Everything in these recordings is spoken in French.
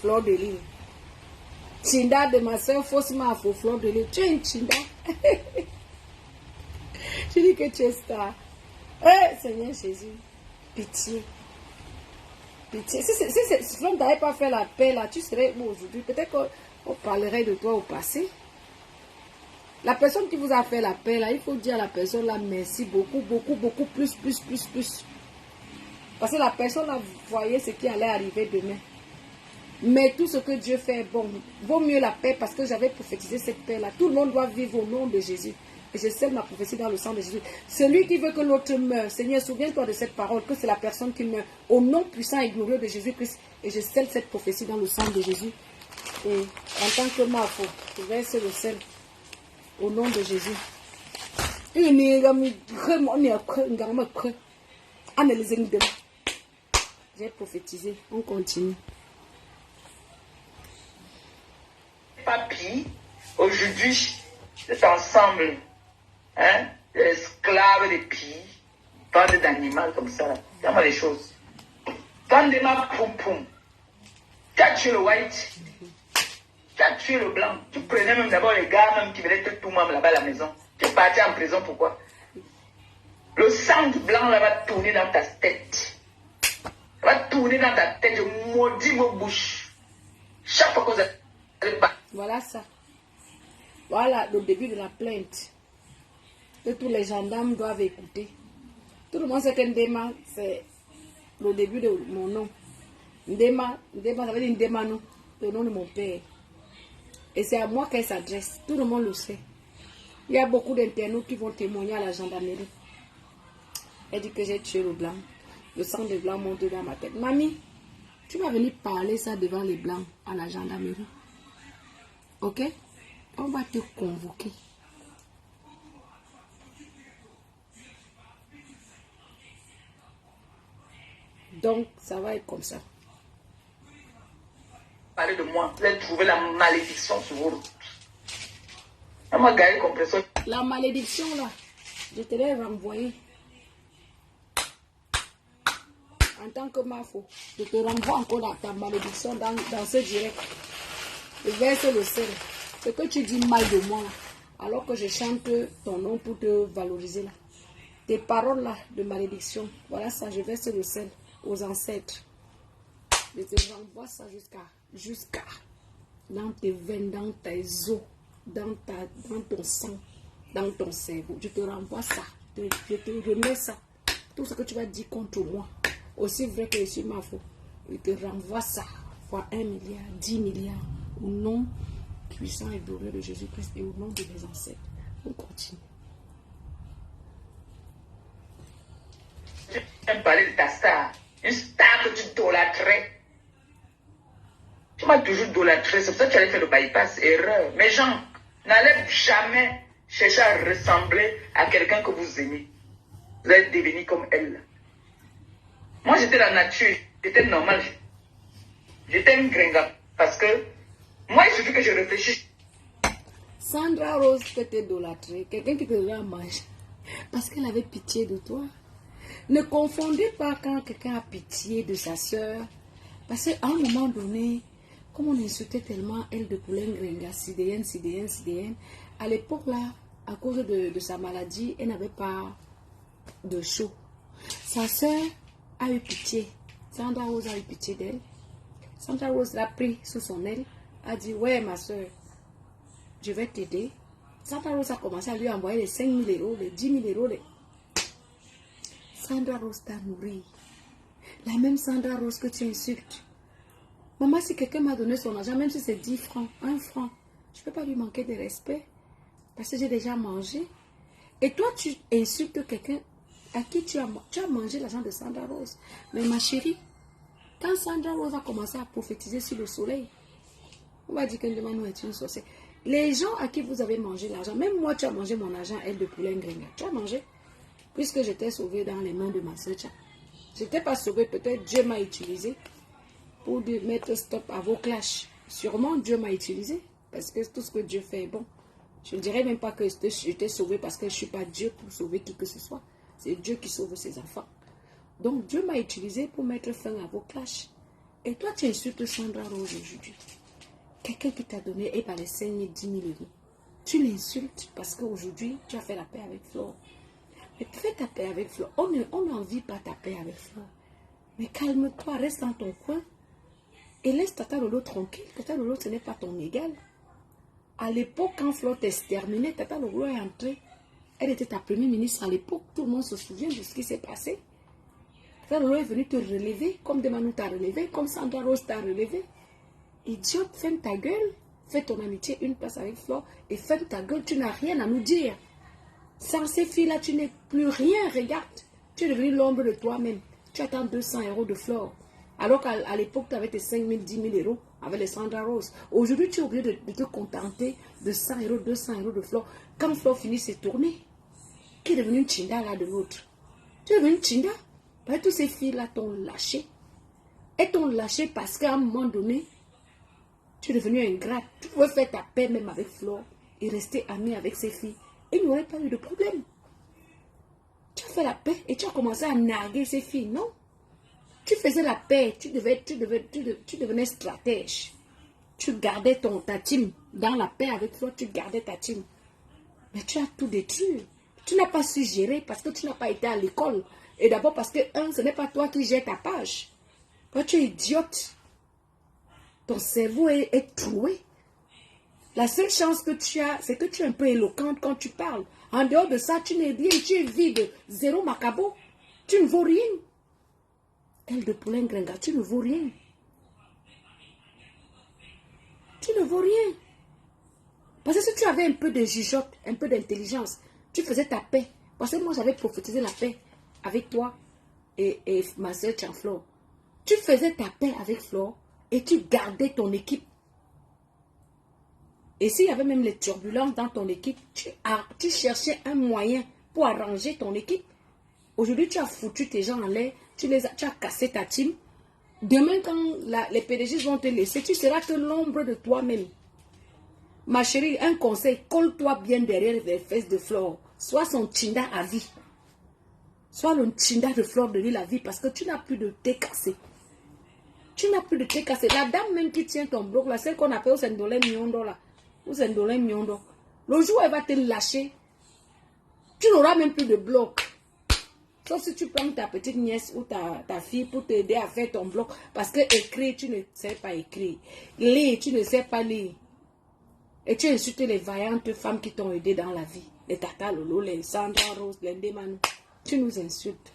fleur de lys. Chinda de ma soeur, faussement faux fleur de lys. Tu es une Chinda. Je dis que tu es star. Eh, Seigneur Jésus, pitié. Pitié. Si ce fleur n'avait pas fait la paix là, tu serais où aujourd'hui? Peut-être qu'on parlerait de toi au passé. La personne qui vous a fait la paix là, il faut dire à la personne là merci beaucoup, beaucoup, beaucoup, plus. Parce que la personne là, voyait ce qui allait arriver demain. Mais tout ce que Dieu fait, bon, vaut mieux la paix parce que j'avais prophétisé cette paix là. Tout le monde doit vivre au nom de Jésus. Et je scelle ma prophétie dans le sang de Jésus. Celui qui veut que l'autre meure, Seigneur, souviens-toi de cette parole, que c'est la personne qui meurt au nom puissant et glorieux de Jésus-Christ. Et je scelle cette prophétie dans le sang de Jésus. Et en tant que Mafo, je verse le sel au nom de Jésus. J'ai prophétisé. On continue. Papy, aujourd'hui, cet ensemble, hein, esclaves des pies, bande d'animaux comme ça, regarde les choses. Bande de ma poum poum. Tu as tué le white, tu as tué le blanc. Tu prenais même d'abord les gars même qui venaient te tout même là-bas à la maison. Tu es parti en prison, pourquoi? Le sang blanc là va tourner dans ta tête. Ça va tourner dans ta tête, je maudis vos bouches. Chaque fois que vous allez pas. Voilà ça. Voilà le début de la plainte que tous les gendarmes doivent écouter. Tout le monde sait que Ndema, c'est le début de mon nom. Ndema, ça veut dire Ndema, non, le nom de mon père. Et c'est à moi qu'elle s'adresse. Tout le monde le sait. Il y a beaucoup d'internautes qui vont témoigner à la gendarmerie. Elle dit que j'ai tué le blanc. Le sang de blanc monte dans ma tête. Mamie, tu vas venir parler ça devant les blancs à la gendarmerie. Ok? On va te convoquer. Donc, ça va être comme ça. Parlez de moi, vous allez trouver la malédiction sur vos routes. On m'a gagné compresseur. La malédiction là, je te l'ai renvoyée. En tant que Mafo, je te renvoie encore ta malédiction dans ce direct. Je verse le sel. Ce que tu dis mal de moi, alors que je chante ton nom pour te valoriser là. Tes paroles là de malédiction, voilà ça, je verse le sel aux ancêtres. Je te renvoie ça jusqu'à dans tes veines, dans tes os, dans ton sang, dans ton cerveau. Je te renvoie ça. Je te remets ça. Tout ce que tu vas dire contre moi, aussi vrai que je suis Mafo, je te renvoie ça. Fois 1 milliard, 10 milliards, au nom puissant et glorieux de Jésus-Christ et au nom de mes ancêtres. On continue. Tu viens parler de ta star. Une star que tu idolâtrais. Tu m'as toujours idolâtré. C'est pour ça que tu allais faire le bypass. Erreur. Mes gens, n'allez jamais chercher à ressembler à quelqu'un que vous aimez. Vous allez devenir comme elle. Moi, j'étais la nature. J'étais normal. J'étais une gringa. Parce que moi, il suffit que je réfléchisse. Sandra Rose peut t'idolâtrer. Quelqu'un qui te doit manger. Parce qu'elle avait pitié de toi. Ne confondez pas quand quelqu'un a pitié de sa soeur. Parce qu'à un moment donné, comme on insultait tellement elle de Poulain Gringa, sidéenne, à l'époque là, à cause de sa maladie, elle n'avait pas de chaud. Sa soeur a eu pitié. Sandra Rose a eu pitié d'elle. Sandra Rose l'a pris sous son aile, a dit, ouais ma soeur, je vais t'aider. Sandra Rose a commencé à lui envoyer les 5 000 euros, les 10 000 euros. Sandra Rose t'a nourri. La même Sandra Rose que tu insultes. Maman, si quelqu'un m'a donné son argent, même si c'est 10 francs, 1 franc, je ne peux pas lui manquer de respect. Parce que j'ai déjà mangé. Et toi, tu insultes quelqu'un à qui tu as mangé l'argent de Sandra Rose. Mais ma chérie, quand Sandra Rose a commencé à prophétiser sur le soleil, on va dire que nous est une sorcière. Les gens à qui vous avez mangé l'argent, même moi, tu as mangé mon argent, elle de Poulain Gringa. Tu as mangé. Puisque j'étais sauvée dans les mains de ma soeur. Je n'étais pas sauvée, peut-être Dieu m'a utilisé pour mettre stop à vos clashs. Sûrement Dieu m'a utilisé parce que tout ce que Dieu fait est bon. Je ne dirais même pas que j'étais sauvée parce que je ne suis pas Dieu pour sauver qui que ce soit. C'est Dieu qui sauve ses enfants. Donc Dieu m'a utilisé pour mettre fin à vos clashs. Et toi, tu insultes Sandra Rose aujourd'hui. Quelqu'un qui t'a donné, et par les 5 000, 10 000 euros. Tu l'insultes parce qu'aujourd'hui, tu as fait la paix avec Flore. Mais tu fais ta paix avec Flore. On n'envie pas ta paix avec Flore. Mais calme-toi, reste dans ton coin. Et laisse Tata Lolo tranquille. Tata Lolo, ce n'est pas ton égal. À l'époque, quand Flore t'exterminait, Tata Lolo est entrée. Elle était ta première ministre à l'époque. Tout le monde se souvient de ce qui s'est passé. Tata Lolo est venue te relever, comme Demanou t'a relevé, comme Sandra Rose t'a relevé. Idiote, ferme ta gueule. Fais ton amitié une place avec Flore et ferme ta gueule. Tu n'as rien à nous dire. Sans ces filles-là, tu n'es plus rien. Regarde, tu es devenu l'ombre de toi-même. Tu attends 200 euros de Flore. Alors qu'à l'époque, tu avais tes 5 000, 10 000 euros avec les Sandra Rose. Aujourd'hui, tu es obligé de te contenter de 100 euros, 200 euros de Flore. Quand Flore finit ses tournées, qui est devenue une chinda là de l'autre? Tu es devenue une chinda. Parce que toutes ces filles-là t'ont lâché. Elles t'ont lâché parce qu'à un moment donné, tu es devenu ingrate. Tu pouvais faire ta paix même avec Flore et rester amie avec ces filles. Et il n'y aurait pas eu de problème. Tu as fait la paix et tu as commencé à narguer ces filles, non? Tu faisais la paix, tu devenais stratège. Tu gardais ta team. Dans la paix avec Flore, tu gardais ta team. Mais tu as tout détruit. Tu n'as pas su gérer parce que tu n'as pas été à l'école. Et d'abord parce que, ce n'est pas toi qui gères ta page. Toi, tu es idiote. Ton cerveau est troué. La seule chance que tu as, c'est que tu es un peu éloquente quand tu parles. En dehors de ça, tu n'es rien, tu es vide, zéro macabo. Tu ne vaux rien. Elle de poulain gringa, tu ne vaux rien. Tu ne vaux rien. Parce que si tu avais un peu de jugeote, un peu d'intelligence, tu faisais ta paix. Parce que moi, j'avais prophétisé la paix avec toi et ma soeur Flore. Tu faisais ta paix avec Flore. Et tu gardais ton équipe. Et s'il y avait même les turbulences dans ton équipe, tu cherchais un moyen pour arranger ton équipe. Aujourd'hui, tu as foutu tes gens en l'air, tu as cassé ta team. Demain, quand les PDG vont te laisser, tu seras que l'ombre de toi-même. Ma chérie, un conseil, colle-toi bien derrière les fesses de Flore. Sois son chinda à vie. Sois le chinda de Flore de l'île à vie parce que tu n'as plus de thé cassé. Tu n'as plus de thé cassé. La dame même qui tient ton bloc, là, celle qu'on appelle Osendolé Miondo, là. Osendolé Miondo. Le jour où elle va te lâcher, tu n'auras même plus de bloc. Sauf si tu prends ta petite nièce ou ta fille pour t'aider à faire ton bloc. Parce que écrire, tu ne sais pas écrire. Lire, tu ne sais pas lire. Et tu insultes les vaillantes femmes qui t'ont aidé dans la vie. Les Tata Lolo, les Sandra Rose, les Ndemanou. Tu nous insultes.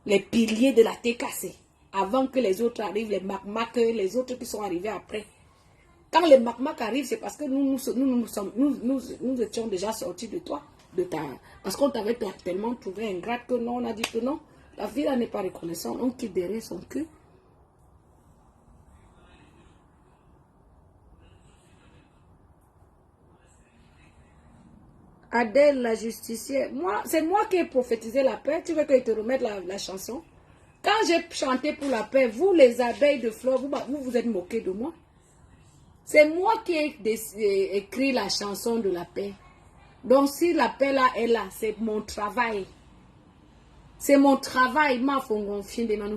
Les piliers de la thé cassée. Avant que les autres arrivent, les Mac-Mac, les autres qui sont arrivés après. Quand les Mac-Mac arrivent, c'est parce que nous étions déjà sortis de toi. Parce qu'on t'avait tellement trouvé ingrate que non, on a dit que non. La vie là n'est pas reconnaissante. On quitte derrière son cul. Adèle, la justicière. C'est moi qui ai prophétisé la paix. Tu veux que je te remette la chanson? Quand j'ai chanté pour la paix, vous les abeilles de Flore, vous êtes moqués de moi. C'est moi qui ai écrit la chanson de la paix. Donc si la paix là est là, c'est mon travail. C'est mon travail,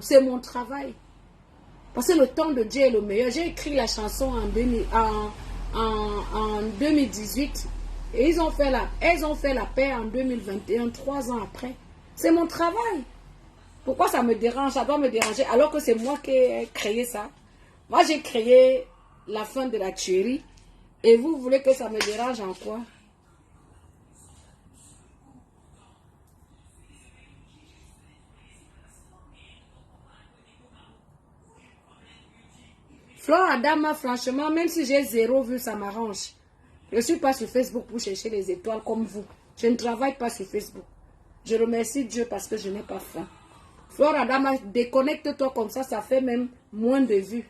c'est mon travail. Parce que le temps de Dieu est le meilleur. J'ai écrit la chanson en 2018. Et elles ont fait la paix en 2021, 3 ans après. C'est mon travail. Pourquoi ça me dérange? Ça doit me déranger alors que c'est moi qui ai créé ça. Moi, j'ai créé la fin de la tuerie. Et vous voulez que ça me dérange en quoi? Flore Adama, franchement, même si j'ai 0 vues, ça m'arrange. Je ne suis pas sur Facebook pour chercher les étoiles comme vous. Je ne travaille pas sur Facebook. Je remercie Dieu parce que je n'ai pas faim. Flore Adama, déconnecte-toi comme ça, ça fait même moins de vues.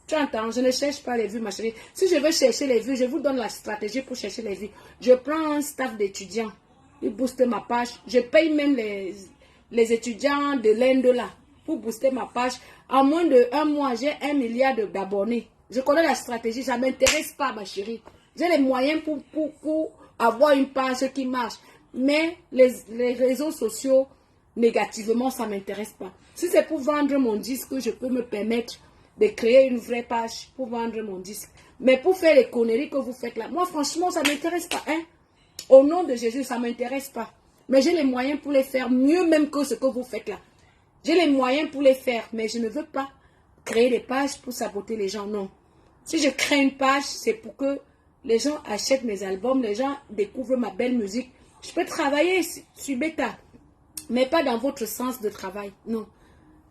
Tu entends, je ne cherche pas les vues, ma chérie. Si je veux chercher les vues, je vous donne la stratégie pour chercher les vues. Je prends un staff d'étudiants. Ils boostent ma page. Je paye même les étudiants de l'Inde là pour booster ma page. En moins de 1 mois, j'ai 1 milliard d'abonnés. Je connais la stratégie, ça ne m'intéresse pas, ma chérie. J'ai les moyens pour avoir une page qui marche. Mais les réseaux sociaux, négativement, ça ne m'intéresse pas. Si c'est pour vendre mon disque, je peux me permettre de créer une vraie page pour vendre mon disque. Mais pour faire les conneries que vous faites là, moi franchement, ça ne m'intéresse pas. Hein? Au nom de Jésus, ça ne m'intéresse pas. Mais j'ai les moyens pour les faire mieux même que ce que vous faites là. J'ai les moyens pour les faire, mais je ne veux pas créer des pages pour saboter les gens, non. Si je crée une page, c'est pour que les gens achètent mes albums, les gens découvrent ma belle musique. Je peux travailler sur bêta, mais pas dans votre sens de travail, non.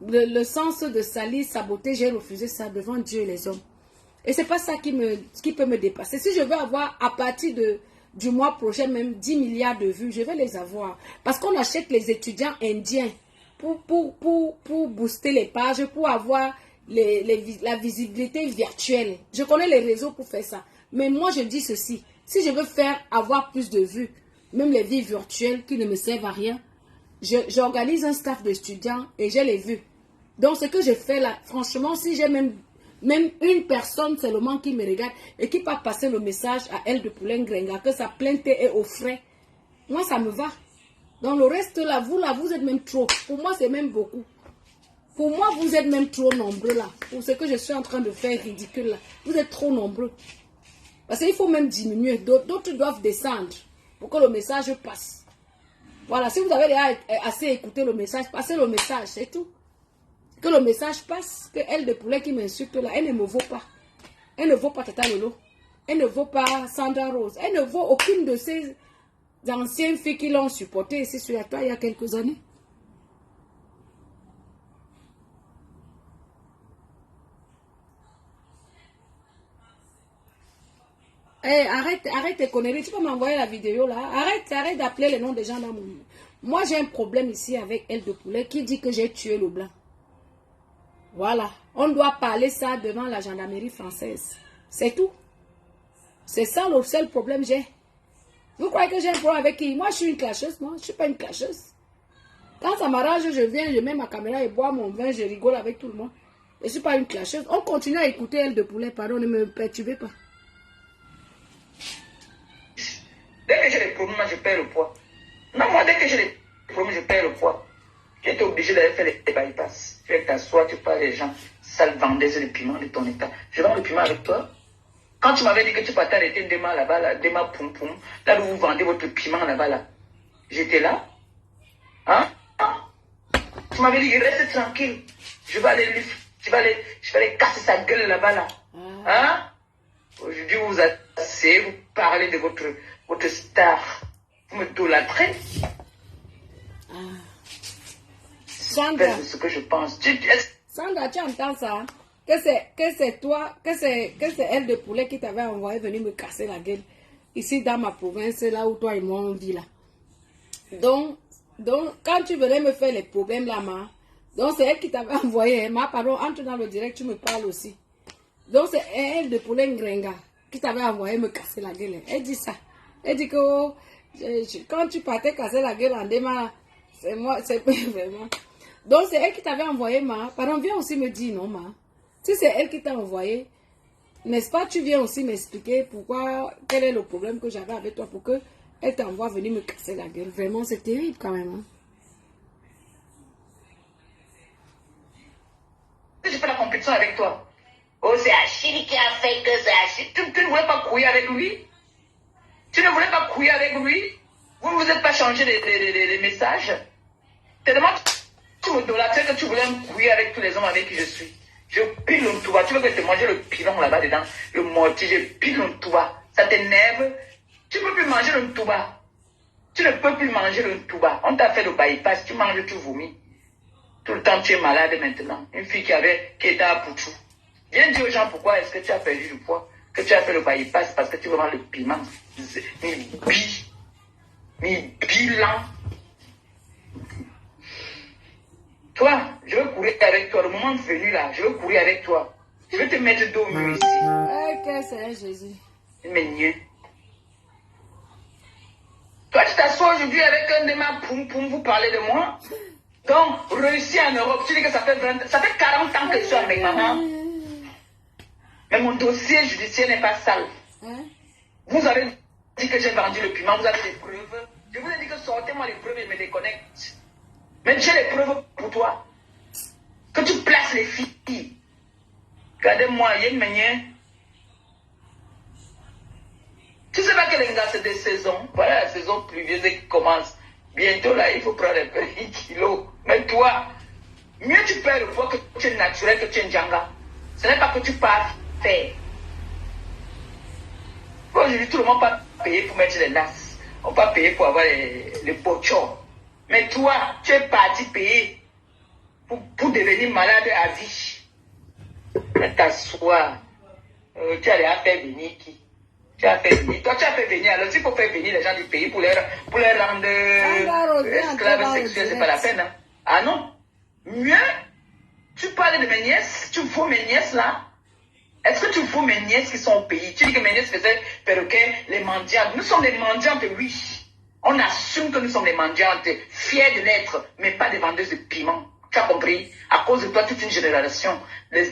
Le sens de salir, saboter, j'ai refusé ça devant Dieu et les hommes. Et c'est pas ça qui peut me dépasser. Si je veux avoir, à partir du mois prochain, même 10 milliards de vues, je vais les avoir. Parce qu'on achète les étudiants indiens pour booster les pages, pour avoir la visibilité virtuelle. Je connais les réseaux pour faire ça. Mais moi, je dis ceci. Si je veux avoir plus de vues, même les vies virtuelles qui ne me servent à rien, j'organise un staff d'étudiants et j'ai les vues. Donc, ce que je fais là, franchement, si j'ai même une personne seulement qui me regarde et qui peut passer le message à elle de Poulain Grenga, que sa plainte est au frais, moi, ça me va. Dans le reste là, vous êtes même trop. Pour moi, c'est même beaucoup. Pour moi, vous êtes même trop nombreux là. Pour ce que je suis en train de faire ridicule là. Vous êtes trop nombreux. Parce qu'il faut même diminuer. D'autres doivent descendre pour que le message passe. Voilà, si vous avez assez écouté le message, passez le message, c'est tout. Que le message passe, que elle de poulet qui m'insulte là, elle ne me vaut pas. Elle ne vaut pas Tata Lolo. Elle ne vaut pas Sandra Rose. Elle ne vaut aucune de ces anciennes filles qui l'ont supportée ici sur la toile il y a quelques années. Hey, arrête tes conneries. Tu peux m'envoyer la vidéo là. Arrête d'appeler les noms des gens dans mon... Moi, j'ai un problème ici avec elle de poulet qui dit que j'ai tué le blanc. Voilà. On doit parler ça devant la gendarmerie française. C'est tout. C'est ça le seul problème que j'ai. Vous croyez que j'ai un problème avec qui? Moi, je suis une clasheuse, non? Je ne suis pas une clasheuse. Quand ça m'arrange, je viens, je mets ma caméra et bois mon vin, je rigole avec tout le monde. Je ne suis pas une clasheuse. On continue à écouter elle de poulet, pardon, ne me perturbez pas. Dès que j'ai les problèmes, je perds le poids. Non, moi, dès que j'ai les problèmes, je perds le poids. Tu étais obligé d'aller faire les bypass. Tu t'assois, tu parles les gens, sale vendeuse de piment de ton état. Je vends le piment avec toi. Quand tu m'avais dit que tu partais arrêter Dema là-bas, là, Dema Poum Poum, là où vous vendez votre piment là-bas, là, j'étais là. Hein? Tu m'avais dit, reste tranquille. Je vais aller casser sa gueule là-bas, là. Hein? Aujourd'hui, vous vous asseyez, vous parlez de votre star. Vous me idolâtrez. Sandra, c'est ce que je pense. Sandra, tu entends ça? Que c'est toi, que c'est elle de poulet qui t'avait envoyé venir me casser la gueule. Ici dans ma province, là où toi et moi on vit là. Donc quand tu venais me faire les problèmes là, donc c'est elle qui t'avait envoyé. Pardon, entre dans le direct, tu me parles aussi. Donc c'est elle de poulet Ngrenga qui t'avait envoyé me casser la gueule. Elle dit ça. Elle dit que quand tu partais casser la gueule en démarre, c'est moi, c'est vraiment. Donc c'est elle qui t'avait envoyé, pardon, viens aussi me dire non, Si c'est elle qui t'a envoyé, n'est-ce pas, tu viens aussi m'expliquer pourquoi, quel est le problème que j'avais avec toi pour que elle t'envoie venir me casser la gueule. Vraiment, c'est terrible quand même. Je fais la compétition avec toi. Oh, c'est Achille qui a fait que c'est Achille. Tu ne voulais pas couiller avec lui? Tu ne voulais pas couiller avec lui? Vous ne vous êtes pas changé les messages? Tellement tu me idolâtrais que tu voulais me couiller avec tous les hommes avec qui je suis. Je pile le touba. Tu veux que je te mange le pilon là-bas dedans? Le mortier, je pile le touba. Ça t'énerve? Tu ne peux plus manger le touba. Tu ne peux plus manger le touba. On t'a fait le bypass. Tu manges, tu vomis. Tout le temps, tu es malade maintenant. Une fille qui était à Pouchou. Viens dire aux gens pourquoi est-ce que tu as perdu du poids. Que tu as fait le bypass parce que tu veux manger le piment. Mi bilan. Toi, je veux courir avec toi. Le moment venu là, je veux courir avec toi. Je vais te mettre dos mur ici. Que c'est Jésus. Mais mieux. Toi, tu t'assois aujourd'hui avec un démat poum poum, vous parlez de moi. Donc, réussi en Europe, tu dis que ça fait 40 ans que je suis avec maman. Mais mon dossier judiciaire n'est pas sale. Vous avez dit que j'ai vendu le piment, vous avez des preuves. Je vous ai dit que sortez-moi les preuves et me déconnecte. Mais j'ai les preuves pour toi. Que tu places les filles. Regardez-moi, il y a une manière. Tu sais pas que les gars, c'est des saisons. Voilà la saison pluvieuse qui commence. Bientôt, là, il faut prendre un peu de kilos. Mais toi, mieux tu perds le poids que tu es naturel, que tu es Ndjanga. Ce n'est pas que tu pars faire. Aujourd'hui, tout le monde pas payé pour mettre les lasses. On pas payé pour avoir les pochons. Mais toi, tu es parti payer pour devenir malade à vie. T'asseoir. Tu allais faire venir qui? Tu as fait venir. Toi, tu as fait venir. Alors, s'il faut faire venir les gens du pays pour les rendre esclaves sexuels, c'est pas la peine. Hein? Ah non. Mieux, tu parles de mes nièces, tu vois mes nièces là. Est-ce que tu vois mes nièces qui sont au pays? Tu dis que mes nièces faisaient perroquet, les mendiantes. Nous sommes des mendiantes, oui. On assume que nous sommes des mendiantes, fiers de l'être, mais pas des vendeuses de piment. Tu as compris? À cause de toi, toute une génération, les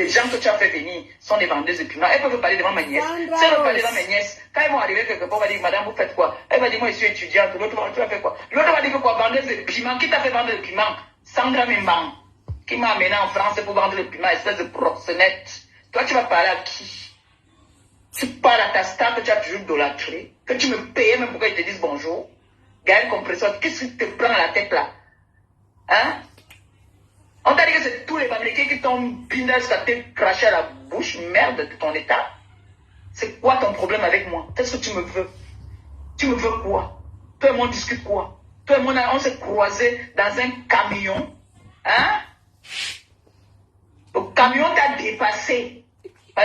gens que tu as fait venir sont des vendeuses de piment. Elles peuvent parler devant mes nièces. Si elles veulent parler devant mes nièces, quand elles vont arriver quelque part, on va dire, madame, vous faites quoi? Elle va dire, moi, je suis étudiante. L'autre va dire, tu as fait quoi? L'autre va dire que quoi? Vendeuse de piment. Qui t'a fait vendre le piment? Sandra Mimban, qui m'a amené en France pour vendre le piment, espèce de proxénète. Toi, tu vas parler à qui? Tu parles à ta star que tu as toujours idolâtré, que tu me payais même pour qu'elle te dise bonjour. Gaël Compresseur, qu'est-ce qui te prend à la tête là? Hein? On t'a dit que c'est tous les Américains qui t'ont biné jusqu'à te cracher à la bouche, merde de ton état. C'est quoi ton problème avec moi? Qu'est-ce que tu me veux? Tu me veux quoi? Toi et moi, on discute quoi? Toi et moi, on s'est croisés dans un camion. Hein? Le camion t'a dépassé.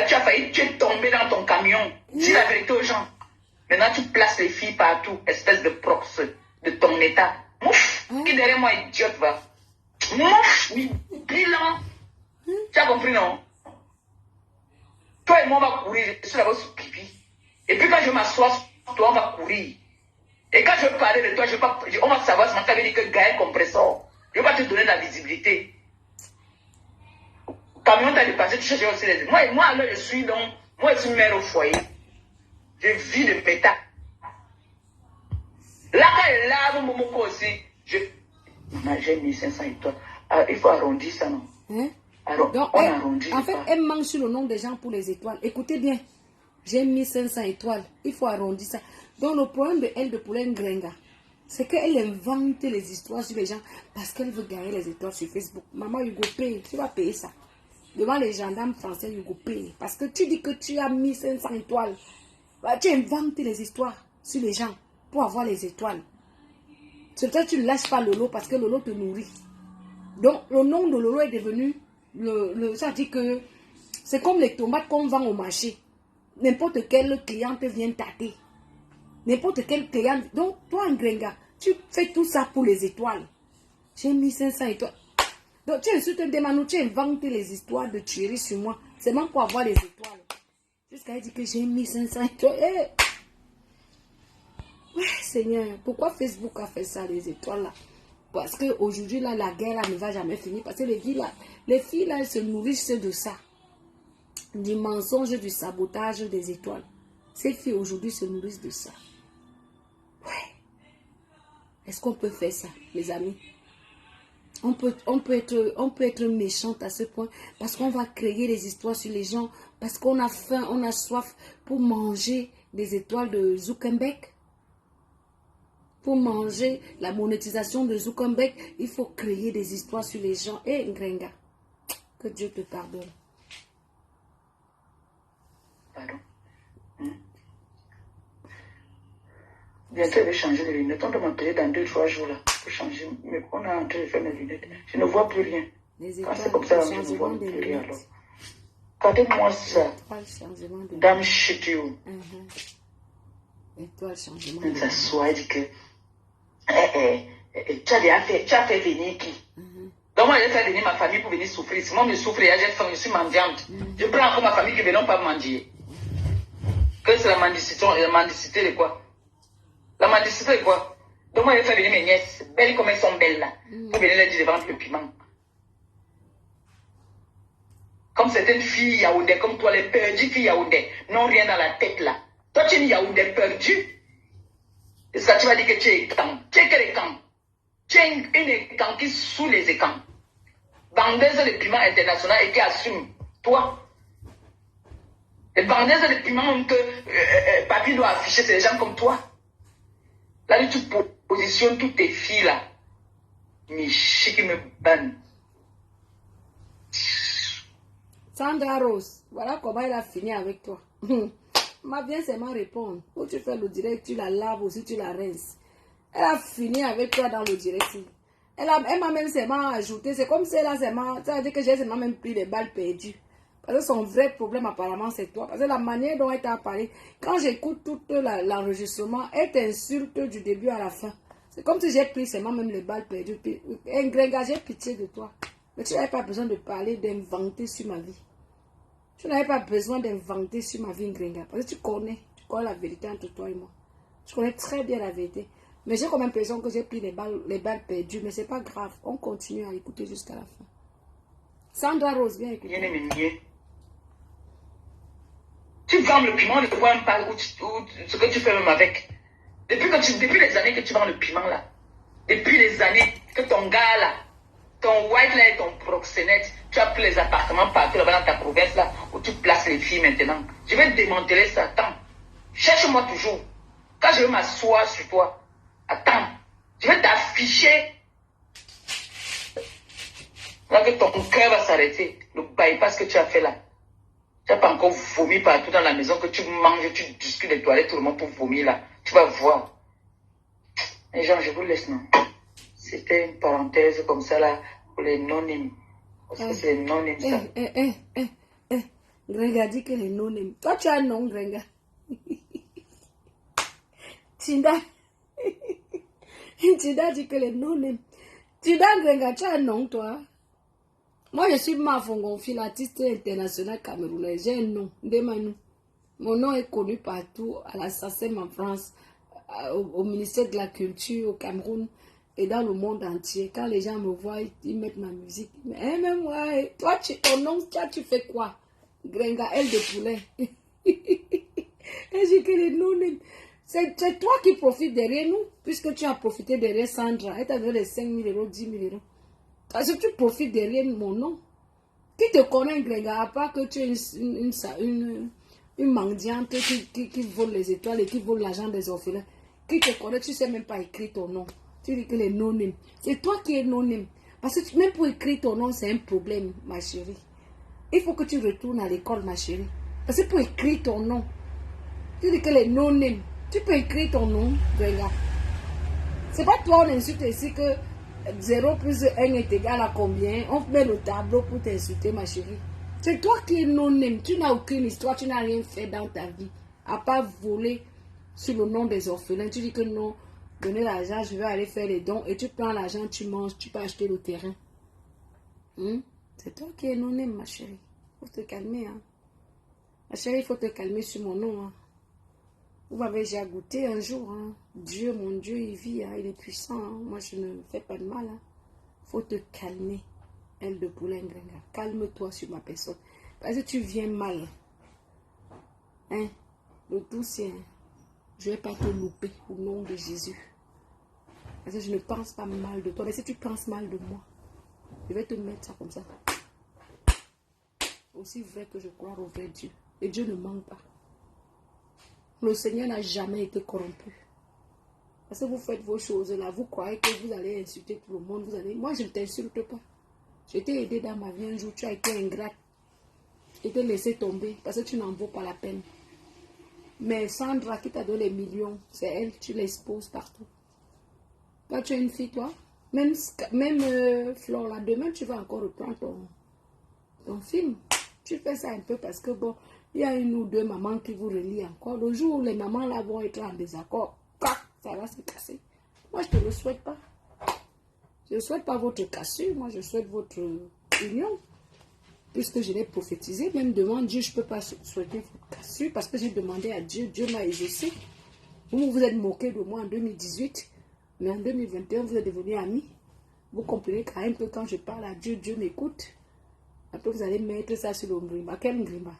Tu as failli, tu es tombé dans ton camion. Dis la vérité aux gens. Maintenant, tu places les filles partout, espèce de prox de ton état. Mouf! Qui derrière moi, idiote, va? Mouf! Bilan! Tu as compris, non? Toi et moi, on va courir. Je suis là-bas sous pipi. Et puis, quand je m'assois sur toi, on va courir. Et quand je vais parler de toi, on va savoir ce que ça veut dire que Gaël Compresseur. Je vais pas te donner de la visibilité. Camion t'a dépassé, tu cherches aussi les... Moi, alors, je suis donc... Moi, je suis mère au foyer. Je vis de pétac. Là, quand elle lave mon moco aussi, Maman, j'ai 1500 étoiles. Il faut arrondir ça, non? Hein? Alors, donc, on arrondit. en fait, elle mange sur le nom des gens pour les étoiles. Écoutez bien. J'ai 1500 étoiles. Il faut arrondir ça. Donc, le problème de elle, de Pauline Grenga, c'est qu'elle invente les histoires sur les gens parce qu'elle veut gagner les étoiles sur Facebook. Maman, you go pay. Tu vas payer ça. Devant les gendarmes français, you go pay. Parce que tu dis que tu as 1500 étoiles. Bah, tu inventes les histoires sur les gens pour avoir les étoiles. C'est peut-être que tu ne lâches pas Lolo parce que Lolo te nourrit. Donc, le nom de Lolo est devenu... ça dit que c'est comme les tomates qu'on vend au marché. N'importe quel client te vient tâter. N'importe quel client. Donc, toi, Ngrenga, tu fais tout ça pour les étoiles. J'ai 1500 étoiles. Donc, tu insultes des manous, tu inventes les histoires de tuerie sur moi. C'est même pour avoir les étoiles. Jusqu'à dire que j'ai 1500 étoiles. Ouais, Seigneur, pourquoi Facebook a fait ça, les étoiles là? Parce qu'aujourd'hui, là, la guerre là, ne va jamais finir. Parce que les filles là, elles se nourrissent de ça. Du mensonge, du sabotage des étoiles. Ces filles aujourd'hui se nourrissent de ça. Ouais. Est-ce qu'on peut faire ça, les amis? On peut être méchante à ce point parce qu'on va créer des histoires sur les gens, parce qu'on a faim, on a soif pour manger des étoiles de Zuckerberg. Pour manger la monétisation de Zuckerberg, il faut créer des histoires sur les gens. Et Ngrenga, que Dieu te pardonne. Pardon. Bientôt, je vais changer de lunettes. On doit m'appeler dans 2-3 jours là pour changer. Mais on est en train de faire mes lunettes. Je ne vois plus rien. Quand c'est comme ça, je ne vois plus rien. Alors, regardez-moi ça. Dame shit you. Étoile changement. On s'assoit et dit que tu as fait venir qui? Donc moi, j'ai fait venir ma famille pour venir souffrir. Si moi, je souffre, j'ai faim, je suis mendiante. Je prends encore ma famille qui ne veulent pas mendier. Que c'est la mendicité de quoi? La mendicité de quoi? Donc moi, j'ai fait venir mes nièces, belles comme elles sont belles là, pour venir leur dire de vendre le piment. Comme certaines filles yaoundais, comme toi, les perdues filles yaoundais, n'ont rien dans la tête là. Toi, tu es une yaoundais perdue. Et ça, tu vas dire que tu es camp. Tu es quel camp? Tu es une écanquille sous les écans. Bandeuse de piment international et qui assume. Toi. Les bandeuses de piment que Papi doit afficher, c'est des gens comme toi. Là, tu positionnes toutes tes filles là. Michi qui me banne. Sandra Rose, voilà comment elle a fini avec toi. Ma bien seulement répondre. Ou tu fais le direct, tu la laves aussi, tu la rinces. Elle a fini avec toi dans le direct. Elle m'a même seulement ajouté. C'est comme si elle a seulement. Ça veut dire que j'ai seulement même pris les balles perdues. Parce que son vrai problème apparemment c'est toi. Parce que la manière dont elle t'a parlé, quand j'écoute tout l'enregistrement, elle t'insulte du début à la fin. C'est comme si j'ai pris seulement même les balles perdues. Grenga, j'ai pitié de toi. Mais tu n'avais pas besoin de parler, d'inventer sur ma vie. Tu n'avais pas besoin d'inventer sur ma vie, Grenga. Parce que tu connais la vérité entre toi et moi. Tu connais très bien la vérité. Mais j'ai comme l'impression que j'ai pris les balles perdues. Mais c'est pas grave. On continue à écouter jusqu'à la fin. Sandra Rose, viens écouter. Tu vends le piment, ne vois même pas ce que tu fais même avec. Depuis les années que tu vends le piment là, depuis les années que ton gars là, ton white là et ton proxénète, tu as pris les appartements partout là-bas dans ta province là, où tu places les filles maintenant. Je vais démanteler ça. Attends. Cherche-moi toujours. Quand je vais m'asseoir sur toi, attends. Je vais t'afficher. Là que ton cœur va s'arrêter. Le bypass que tu as fait là. Tu n'as pas encore vomi partout dans la maison, que tu manges, tu discutes des toilettes, tout le monde pour vomir là. Tu vas voir. Les gens, je vous laisse, non. C'était une parenthèse comme ça là, pour les non-nîmes. Parce que c'est les non-nîmes ça. Grenga dit que les non-nîmes. Toi, tu as un nom, Grenga. Tinda. Tinda dit que les non-nîmes. Tinda, Grenga, tu as un nom, toi. Moi, je suis Mafongonfi, l'artiste international camerounais. J'ai un nom, Ndemanou. Mon nom est connu partout, à la SACEM en France, au ministère de la Culture, au Cameroun et dans le monde entier. Quand les gens me voient, ils mettent ma musique. Mais même moi, toi, ton nom, toi, tu fais quoi? Grenga, aile de poulet. Et j'ai que les noms. C'est toi qui profites derrière nous, puisque tu as profité derrière Sandra. Elle t'a donné les 5 000 euros, 10 000 euros. Parce que tu profites derrière mon nom. Qui te connaît, Grenga, à part que tu es une mendiante qui vole les étoiles et qui vole l'argent des orphelins. Qui te connaît, tu ne sais même pas écrire ton nom. Tu dis que les non-name. C'est toi qui es non-name. Parce que même pour écrire ton nom, c'est un problème, ma chérie. Il faut que tu retournes à l'école, ma chérie. Parce que pour écrire ton nom, tu dis que les non-name. Tu peux écrire ton nom, Grenga. C'est pas toi, on insulte ici que 0 plus 1 est égal à combien? On met le tableau pour t'insulter, ma chérie. C'est toi qui es non-name. Tu n'as aucune histoire, tu n'as rien fait dans ta vie. À part voler sur le nom des orphelins. Tu dis que non, donnez l'argent, je vais aller faire les dons. Et tu prends l'argent, tu manges, tu peux acheter le terrain. C'est toi qui es non-name, ma chérie. Il faut te calmer. Hein. Ma chérie, il faut te calmer sur mon nom. Hein. Vous m'avez déjà goûté un jour. Hein. Dieu, mon Dieu, il vit. Hein. Il est puissant. Hein. Moi, je ne fais pas de mal. Hein. Faut te calmer. Elle de poulet, Grenga. Calme-toi sur ma personne. Parce que tu viens mal. Hein? Le tout, c'est... Je ne vais pas te louper au nom de Jésus. Parce que je ne pense pas mal de toi. Mais si tu penses mal de moi, je vais te mettre ça comme ça. Aussi vrai que je crois au vrai Dieu. Et Dieu ne ment pas. Le Seigneur n'a jamais été corrompu. Parce que vous faites vos choses là, vous croyez que vous allez insulter tout le monde. Vous allez... Moi, je ne t'insulte pas. Je t'ai aidé dans ma vie un jour, tu as été ingrate. Je t'ai laissé tomber parce que tu n'en vaux pas la peine. Mais Sandra qui t'a donné les millions, c'est elle, tu l'exposes partout. Quand tu es une fille, toi, même Flore, là, demain tu vas encore reprendre ton film. Tu fais ça un peu parce que bon, il y a une ou deux mamans qui vous relient encore. Le jour où les mamans là vont être en désaccord, ça va se casser. Moi, je ne te le souhaite pas. Je ne souhaite pas votre cassure, moi je souhaite votre union. Puisque je l'ai prophétisé, même devant Dieu, je ne peux pas souhaiter votre cassure parce que j'ai demandé à Dieu, Dieu m'a exaucé. Vous vous êtes moqué de moi en 2018, mais en 2021, vous êtes devenus amis. Vous comprenez quand même que quand je parle à Dieu, Dieu m'écoute. Après, vous allez mettre ça sur le grima. Quel grima?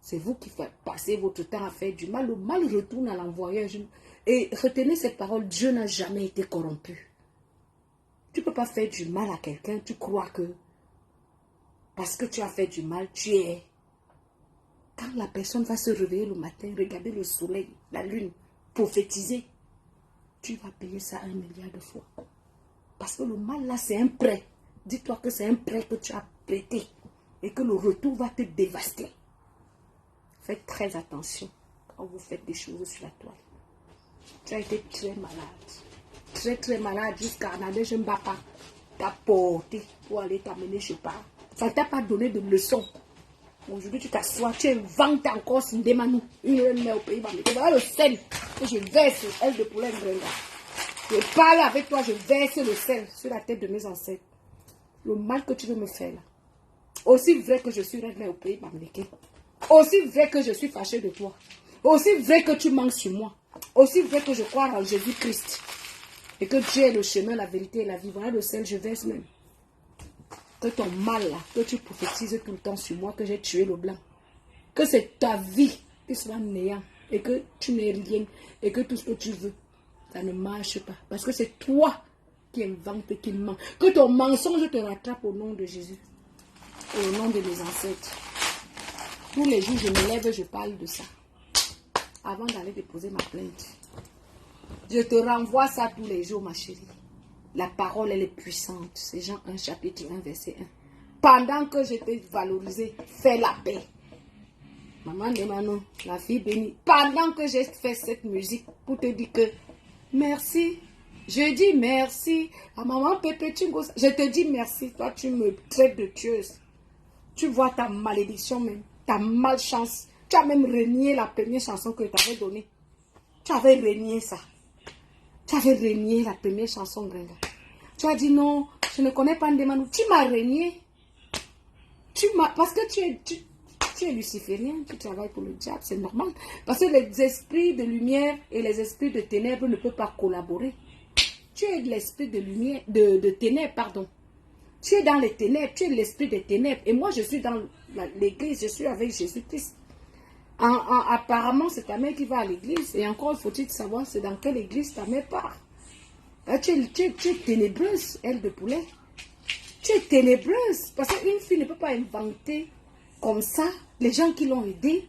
C'est vous qui passez votre temps à faire du mal. Le mal retourne à l'envoyeur. Et retenez cette parole, Dieu n'a jamais été corrompu. Tu ne peux pas faire du mal à quelqu'un. Tu crois que parce que tu as fait du mal, tu es. Quand la personne va se réveiller le matin, regarder le soleil, la lune, prophétiser, tu vas payer ça 1 milliard de fois. Parce que le mal là, c'est un prêt. Dis-toi que c'est un prêt que tu as prêté et que le retour va te dévaster. Faites très attention quand vous faites des choses sur la toile. Tu as été très malade. Très très malade jusqu'à Nadège Mbapa t'a porté pour aller t'amener chez pas. Ça ne t'a pas donné de leçon. Aujourd'hui, tu t'assois, tu inventes encore Sindemanou. Une reine au pays. Voilà le sel que je verse, elle de poulet Ngrenga. Je parle avec toi, je verse le sel sur la tête de mes ancêtres. Le mal que tu veux me faire là. Aussi vrai que je suis reine au pays Bamléké. Aussi vrai que je suis fâché de toi. Aussi vrai que tu manques sur moi. Aussi vrai que je crois en Jésus-Christ. Et que Dieu est le chemin, la vérité et la vie. Voilà le sel, je verse même. Que ton mal là, que tu prophétises tout le temps sur moi, que j'ai tué le blanc. Que c'est ta vie qui soit néant. Et que tu n'es rien. Et que tout ce que tu veux, ça ne marche pas. Parce que c'est toi qui invente et qui ment. Que ton mensonge te rattrape au nom de Jésus. Au nom de mes ancêtres. Tous les jours, je me lève, je parle de ça. Avant d'aller déposer ma plainte. Je te renvoie ça tous les jours, ma chérie. La parole, elle est puissante. C'est Jean 1, chapitre 1, verset 1. Pendant que je t'ai valorisé, fais la paix. Maman de Manon, la fille bénie. Pendant que j'ai fait cette musique pour te dire que merci. Je dis merci à maman Pépé Tungo. Je te dis merci. Toi, tu me traites de tueuse. Tu vois ta malédiction même. Ta malchance. Tu as même renié la première chanson que je t'avais donnée. Tu avais renié ça. Tu avais renié la première chanson, Grenga. Tu as dit non, je ne connais pas Ndemanou. Tu m'as renié. Parce que tu es luciférien, tu travailles pour le diable, c'est normal. Parce que les esprits de lumière et les esprits de ténèbres ne peuvent pas collaborer. Tu es de l'esprit de lumière, de ténèbres, pardon. Tu es dans les ténèbres, tu es l'esprit des ténèbres. Et moi, je suis dans l'église, je suis avec Jésus-Christ. Apparemment, c'est ta mère qui va à l'église. Et encore, faut-il savoir, c'est dans quelle église ta mère part. Tu es ténébreuse, elle de poulet. Tu es ténébreuse. Parce qu'une fille ne peut pas inventer comme ça les gens qui l'ont aidé,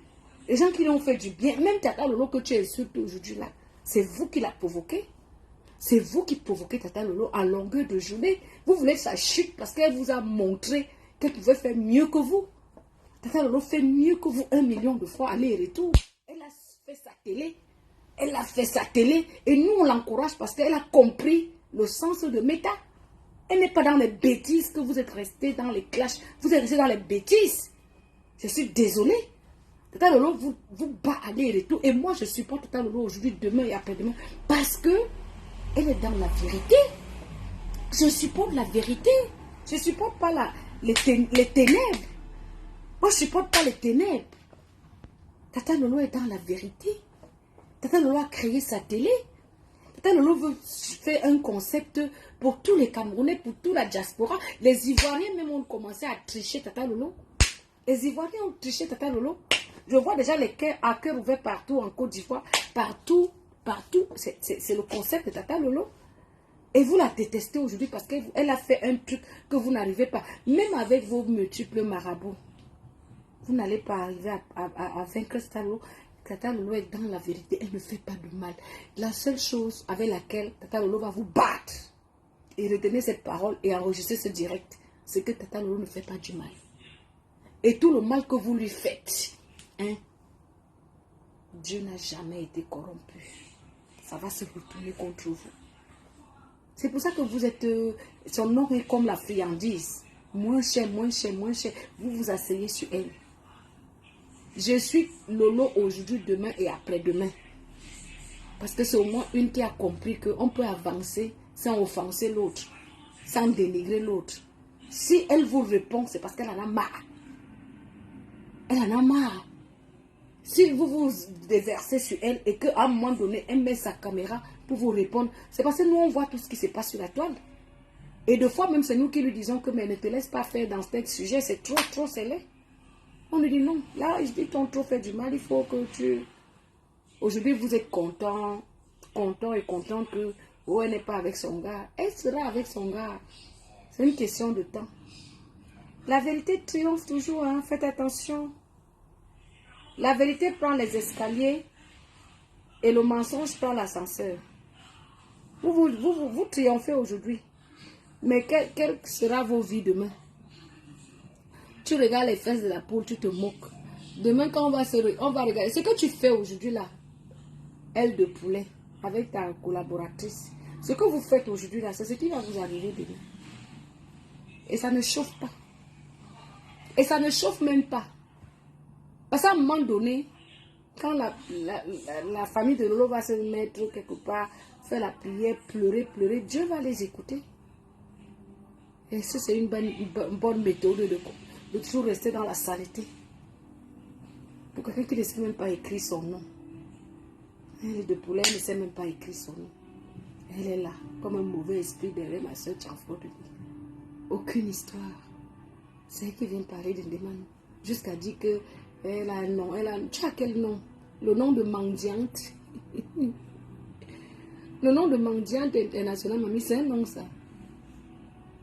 les gens qui l'ont fait du bien. Même Tata Lolo que tu insultes aujourd'hui là, c'est vous qui l'a provoqué. C'est vous qui provoquez Tata Lolo à longueur de journée. Vous voulez sa chute parce qu'elle vous a montré qu'elle pouvait faire mieux que vous. Tata Lolo fait mieux que vous 1 million de fois aller et retour. Elle a fait sa télé. Elle a fait sa télé. Et nous, on l'encourage parce qu'elle a compris le sens de méta. Elle n'est pas dans les bêtises que vous êtes restés dans les clashs. Vous êtes restés dans les bêtises. Je suis désolée. Tata Lolo vous bat aller et retour. Et moi, je supporte Tata Lolo aujourd'hui, demain et après-demain. Parce que elle est dans la vérité. Je supporte la vérité. Je ne supporte pas les ténèbres. Moi, je ne supporte pas les ténèbres. Tata Lolo est dans la vérité. Tata Lolo a créé sa télé. Tata Lolo veut faire un concept pour tous les Camerounais, pour toute la diaspora. Les Ivoiriens même ont commencé à tricher Tata Lolo. Les Ivoiriens ont triché Tata Lolo. Je vois déjà les cœurs à cœur ouverts partout en Côte d'Ivoire. Partout. C'est le concept de Tata Lolo. Et vous la détestez aujourd'hui parce qu'elle a fait un truc que vous n'arrivez pas. Même avec vos multiples marabouts. Vous n'allez pas arriver à vaincre Tata Lolo. Tata Lolo est dans la vérité. Elle ne fait pas de mal. La seule chose avec laquelle Tata Lolo va vous battre. Et retenez cette parole et enregistrer ce direct. C'est que Tata Lolo ne fait pas du mal. Et tout le mal que vous lui faites. Hein, Dieu n'a jamais été corrompu. Ça va se retourner contre vous. C'est pour ça que vous êtes... son nom est comme la friandise. Moins cher, moins cher, moins cher. Vous vous asseyez sur elle. Je suis Lolo aujourd'hui, demain et après-demain. Parce que c'est au moins une qui a compris qu'on peut avancer sans offenser l'autre. Sans dénigrer l'autre. Si elle vous répond, c'est parce qu'elle en a marre. Elle en a marre. Si vous vous déversez sur elle et qu'à un moment donné, elle met sa caméra pour vous répondre, c'est parce que nous, on voit tout ce qui se passe sur la toile. Et deux fois, même c'est nous qui lui disons que mais ne te laisse pas faire dans ce sujet, c'est trop scellé. On lui dit non, là, je dis ton trop fait du mal, il faut que tu... Aujourd'hui, vous êtes content et contente que ou elle n'est pas avec son gars. Elle sera avec son gars. C'est une question de temps. La vérité triomphe toujours, hein. Faites attention. La vérité prend les escaliers et le mensonge prend l'ascenseur. Vous triomphez aujourd'hui. Mais quelle sera vos vies demain? Tu regardes les fesses de la poule, tu te moques. Demain, quand on va regarder ce que tu fais aujourd'hui là, aile de poulet, avec ta collaboratrice. Ce que vous faites aujourd'hui là, c'est ce qui va vous arriver demain. Et ça ne chauffe pas. Et ça ne chauffe même pas. Parce qu'à un moment donné, quand la famille de Lolo va se mettre quelque part, faire la prière, pleurer, Dieu va les écouter. Et ça, c'est une bonne méthode de toujours rester dans la saleté. Pour quelqu'un qui ne sait même pas écrire son nom. Elle est de poulet, elle ne sait même pas écrire son nom. Elle est là, comme un mauvais esprit derrière ma soeur Tchanfo. Aucune histoire. C'est elle qui vient parler de demande. Jusqu'à dire que elle a un nom. Tu as quel nom? Le nom de mendiante. Le nom de mendiante internationale, mamie, c'est un nom ça.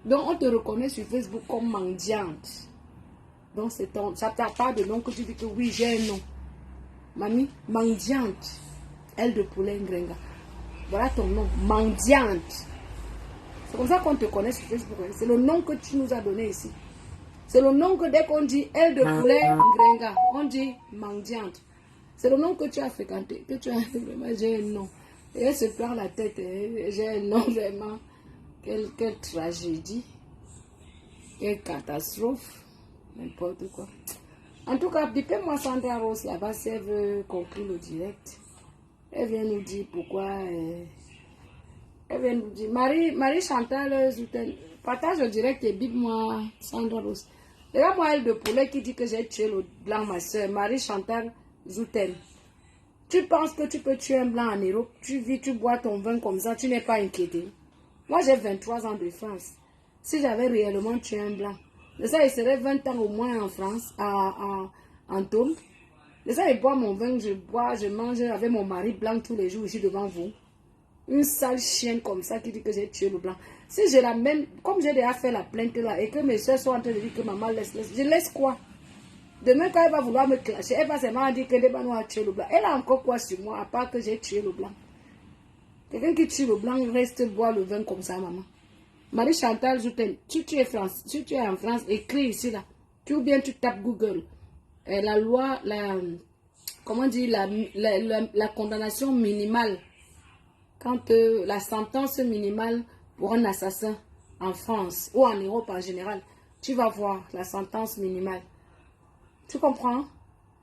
Donc on te reconnaît sur Facebook comme mendiante. Donc c'est ton, ça t'a pas de nom que tu dis que oui, j'ai un nom. Mamie, mendiante. Elle de poulet Ngrenga. Voilà ton nom, mendiante. C'est comme ça qu'on te connaît sur Facebook. C'est le nom que tu nous as donné ici. C'est le nom que dès qu'on dit elle de poulet Ngrenga, on dit mendiante. C'est le nom que tu as fréquenté. Que tu as vraiment, j'ai un nom. Et elle se prend la tête. J'ai un nom vraiment. Quelle tragédie. Quelle catastrophe. N'importe quoi. En tout cas, bipez-moi Sandra Rose là-bas si elle veut conclure le direct. Elle vient nous dire pourquoi. Elle vient nous dire. Marie Chantal Zouten, partage le direct et bip-moi Sandra Rose. Regarde-moi elle de poulet qui dit que j'ai tué le blanc, ma soeur. Marie Chantal Zouten. Tu penses que tu peux tuer un blanc en Europe? Tu vis, tu bois ton vin comme ça, tu n'es pas inquiété. Moi, j'ai 23 ans de France. Si j'avais réellement tué un blanc, de ça, il serait 20 ans au moins en France, en tôle. De ça, je bois mon vin, je bois, je mange avec mon mari blanc tous les jours ici devant vous. Une sale chienne comme ça qui dit que j'ai tué le blanc. Si je la mène, comme j'ai déjà fait la plainte là, et que mes soeurs sont en train de dire que maman laisse, je laisse quoi? Demain, quand elle va vouloir me clasher, elle va seulement dire que Debano a tué le blanc. Elle a encore quoi sur moi, à part que j'ai tué le blanc? Quelqu'un qui tue le blanc reste boire le vin comme ça, maman. Marie Chantal Zouten, si tu es en France, écris ici là. Ou bien tu tapes Google. La loi, comment dire, la condamnation minimale. Quand la sentence minimale pour un assassin en France ou en Europe en général, tu vas voir la sentence minimale. Tu comprends?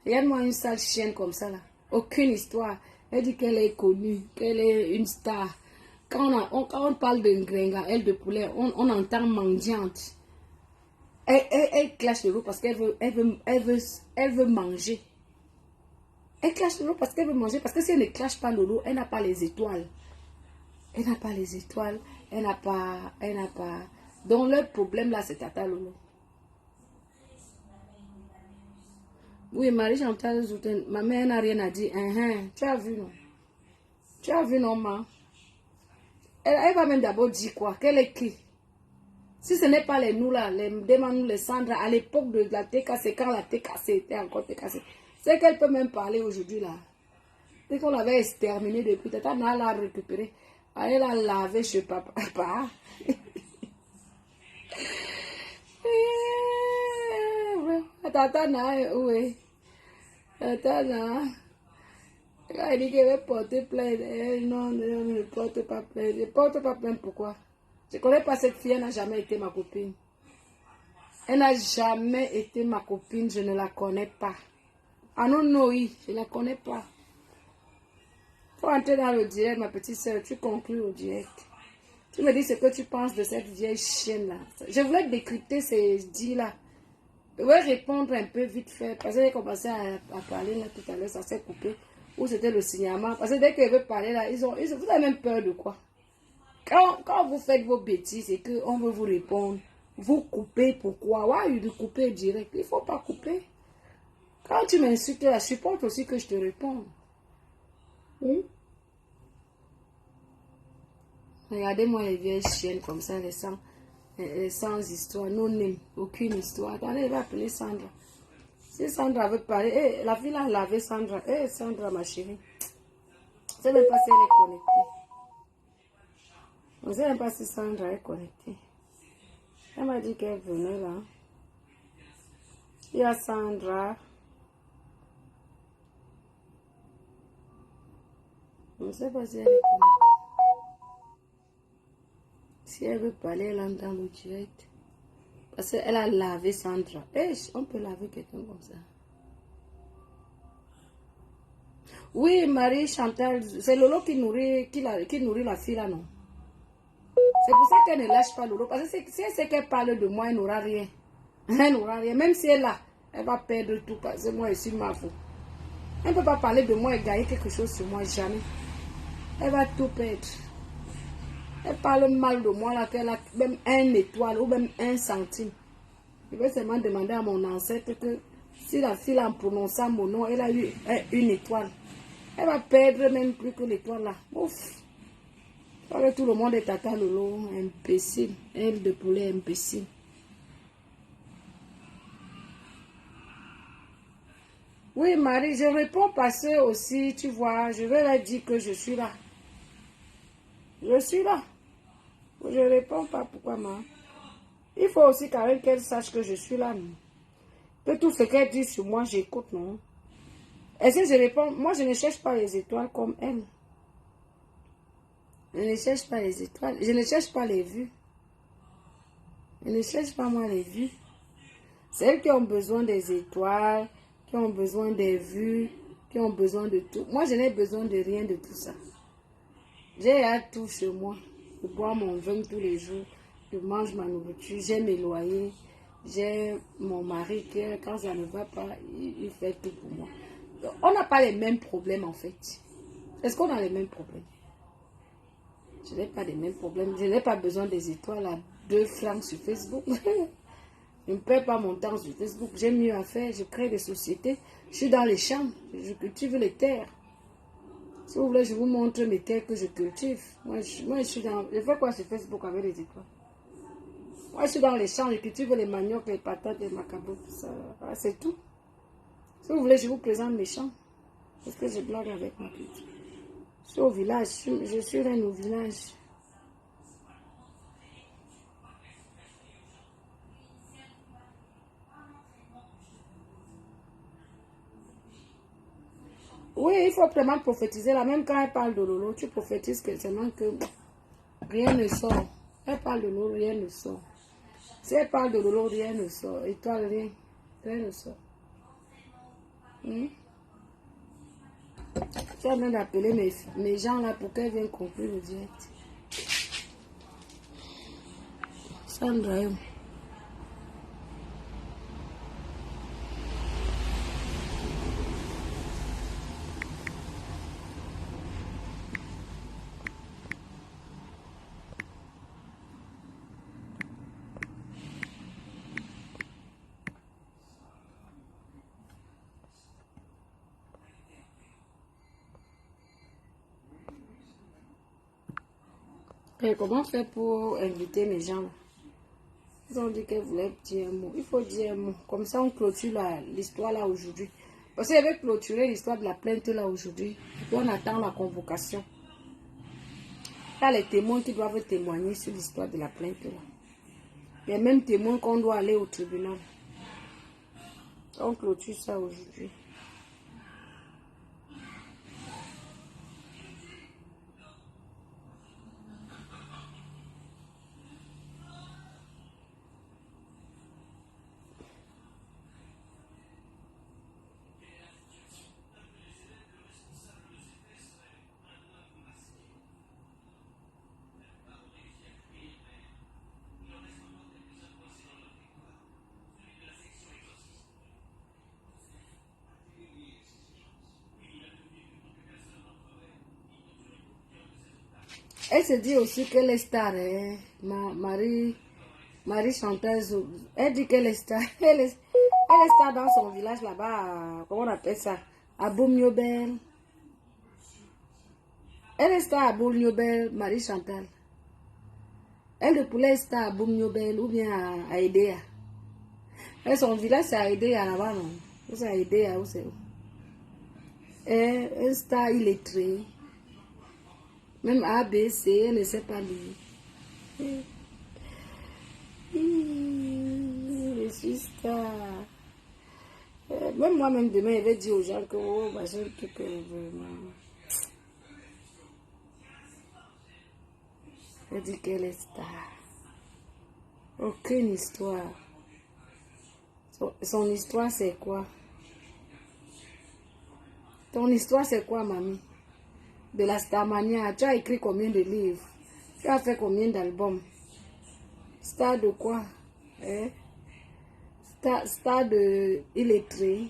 Regarde-moi une sale chienne comme ça là. Aucune histoire. Elle dit qu'elle est connue, qu'elle est une star. Quand on parle de Ngrenga, elle de poulet, on entend mendiante. Elle clash le loup parce qu'elle veut manger. Elle clash le loup parce qu'elle veut manger. Parce que si elle ne clash pas le loup, elle n'a pas les étoiles. Elle n'a pas les étoiles. Elle n'a pas. Donc leur problème là, c'est Tata Lolo. Oui, Marie-Chantal Zouten, ma mère n'a rien à dire. Tu as vu, non? Tu as vu, non, ma? Elle va même d'abord dire quoi? Qu'elle est qui? Si ce n'est pas les nous là, les Demano, les Sandra, à l'époque de la TKC, quand la TKC était encore TKC, c'est qu'elle peut même parler aujourd'hui là. Dès qu'on l'avait exterminé depuis, Tata Na l'a récupéré. Elle l'a lavé chez papa. Tata Na, oui. Tata Na. Elle dit qu'elle va porter plainte. Non, ne porte pas plainte. Ne porte pas plainte, pourquoi? Je ne connais pas cette fille, elle n'a jamais été ma copine. Elle n'a jamais été ma copine, je ne la connais pas. Ah non, non, oui, je ne la connais pas. Il faut entrer dans le direct, ma petite soeur, tu conclus au direct. Tu me dis ce que tu penses de cette vieille chienne-là. Je voulais décrypter ces dits-là. Je vais répondre un peu vite fait, parce que j'ai commencé à parler là tout à l'heure, ça s'est coupé. Ou c'était le signalement. Parce que dès qu'elle veut parler là, vous avez même peur de quoi? Quand vous faites vos bêtises et qu'on veut vous répondre, vous coupez pourquoi? Ouais, il couper direct. Il ne faut pas couper. Quand tu m'insultes, là, supporte aussi que je te réponde. Regardez-moi les vieilles chiennes comme ça, sans histoire, non name, aucune histoire. Attendez, elle va appeler Sandra. Si Sandra veut parler, la fille a lavé Sandra. Sandra, ma chérie. Je ne sais même pas si elle est connectée. Je ne sais même pas si Sandra est connectée. Elle m'a dit qu'elle venait là. Il y a Sandra. Je ne sais pas si elle est connectée. Si elle veut parler, elle entre dans le direct. Parce qu'elle a lavé Sandra. On peut laver quelqu'un comme ça. Oui, Marie Chantal, c'est Lolo qui nourrit la fille là, non? C'est pour ça qu'elle ne lâche pas Lolo. Parce que si elle sait qu'elle parle de moi, elle n'aura rien. Elle n'aura rien. Même si elle est là, elle va perdre tout. Parce que moi, je suis ma faute. Elle ne peut pas parler de moi et gagner quelque chose sur moi, jamais. Elle va tout perdre. Elle parle mal de moi là, qu'elle a même 1 étoile ou même 1 centime. Je vais seulement demander à mon ancêtre que si la fille en prononçant mon nom, elle a eu 1 étoile. Elle va perdre même plus que l'étoile là. Ouf. Tout le monde est tata Lolo, imbécile. Elle de poulet, imbécile. Oui, Marie, je réponds parce que aussi, tu vois, je vais leur dire que je suis là. Je suis là. Je réponds pas, pourquoi, ma? Il faut aussi quand même qu'elle sache que je suis là. Non? Que tout ce qu'elle dit sur moi, j'écoute, non? Est-ce que je réponds? Moi, je ne cherche pas les étoiles comme elle. Je ne cherche pas les étoiles. Je ne cherche pas les vues. Je ne cherche pas, moi, les vues. C'est elles qui ont besoin des étoiles, qui ont besoin des vues, qui ont besoin de tout. Moi, je n'ai besoin de rien de tout ça. J'ai à tout chez moi. Je bois mon vin tous les jours. Je mange ma nourriture. J'ai mes loyers. J'ai mon mari qui, quand ça ne va pas, il fait tout pour moi. Donc, on n'a pas les mêmes problèmes, en fait. Est-ce qu'on a les mêmes problèmes? Je n'ai pas les mêmes problèmes. Je n'ai pas besoin des étoiles à 2 francs sur Facebook. Je ne perds pas mon temps sur Facebook. J'ai mieux à faire. Je crée des sociétés. Je suis dans les champs. Je cultive les terres. Si vous voulez, je vous montre mes terres que je cultive. Moi, je suis dans... Je fais quoi sur Facebook avec les étoiles? Moi, je suis dans les champs. Je cultive les maniocs, les patates, les macabos, tout ça. Voilà, c'est tout. Si vous voulez, je vous présente mes champs. Parce que je blague avec ma culture. Je suis au village. Je suis reine au village. Oui, il faut vraiment prophétiser. Là, même quand elle parle de Lolo, tu prophétises que seulement que rien ne sort. Elle parle de Lolo, rien ne sort. Si elle parle de Lolo, rien ne sort. Et toi, rien. Rien ne sort. Tu as besoin d'appeler mes gens là pour qu'elles viennent conclure le direct. Sandra. Et comment faire pour inviter mes gens? Ils ont dit qu'elles voulaient dire un mot. Il faut dire un mot. Comme ça, on clôture l'histoire là aujourd'hui. Parce qu'elle veut clôturer l'histoire de la plainte là aujourd'hui. Et on attend la convocation. Il y a les témoins qui doivent témoigner sur l'histoire de la plainte là. Il y a même témoins qu'on doit aller au tribunal. On clôture ça aujourd'hui. Elle se dit aussi qu'elle est star, hein? Marie Chantal. Elle dit qu'elle est star. Elle est star dans son village là-bas. Comment on appelle ça? À Boumniobel. Elle est star à Boumniobel, Marie Chantal. Elle de poulet est à Boumniobel ou bien à Edea. Et son village c'est à Edea là-bas, non? C'est à Edea où c'est où? Et un star illettré. Même A, B, C, elle ne sait pas lire. Je suis star. Même moi-même demain, je vais dire aux gens que oh, bah, je que vraiment. Je dis qu'elle est star. Aucune histoire. Son histoire, c'est quoi? Ton histoire, c'est quoi, mamie? De la Starmania, tu as écrit combien de livres? Tu as fait combien d'albums? Star de quoi? Hein? Star de illettré.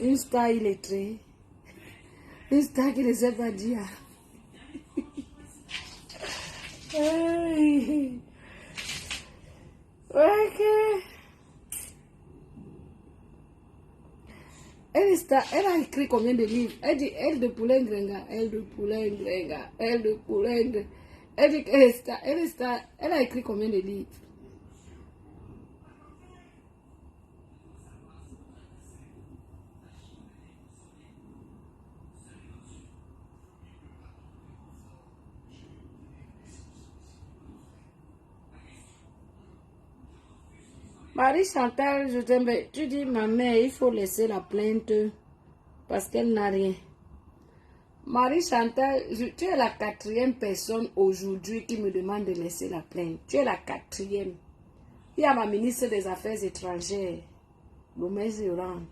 Une star illettrée. Une star qui ne sait pas dire. Ok. Elle a écrit combien de livres? Elle dit elle de poulet grenga, elle de poulet grenga, elle de poulet grenga. Elle dit qu'elle est star, elle a écrit combien de livres? Marie Chantal, je t'aime. Tu dis, ma mère, il faut laisser la plainte parce qu'elle n'a rien. Marie Chantal, tu es la 4e personne aujourd'hui qui me demande de laisser la plainte. Tu es la 4e. Il y a ma ministre des Affaires étrangères, Gomez Yolande.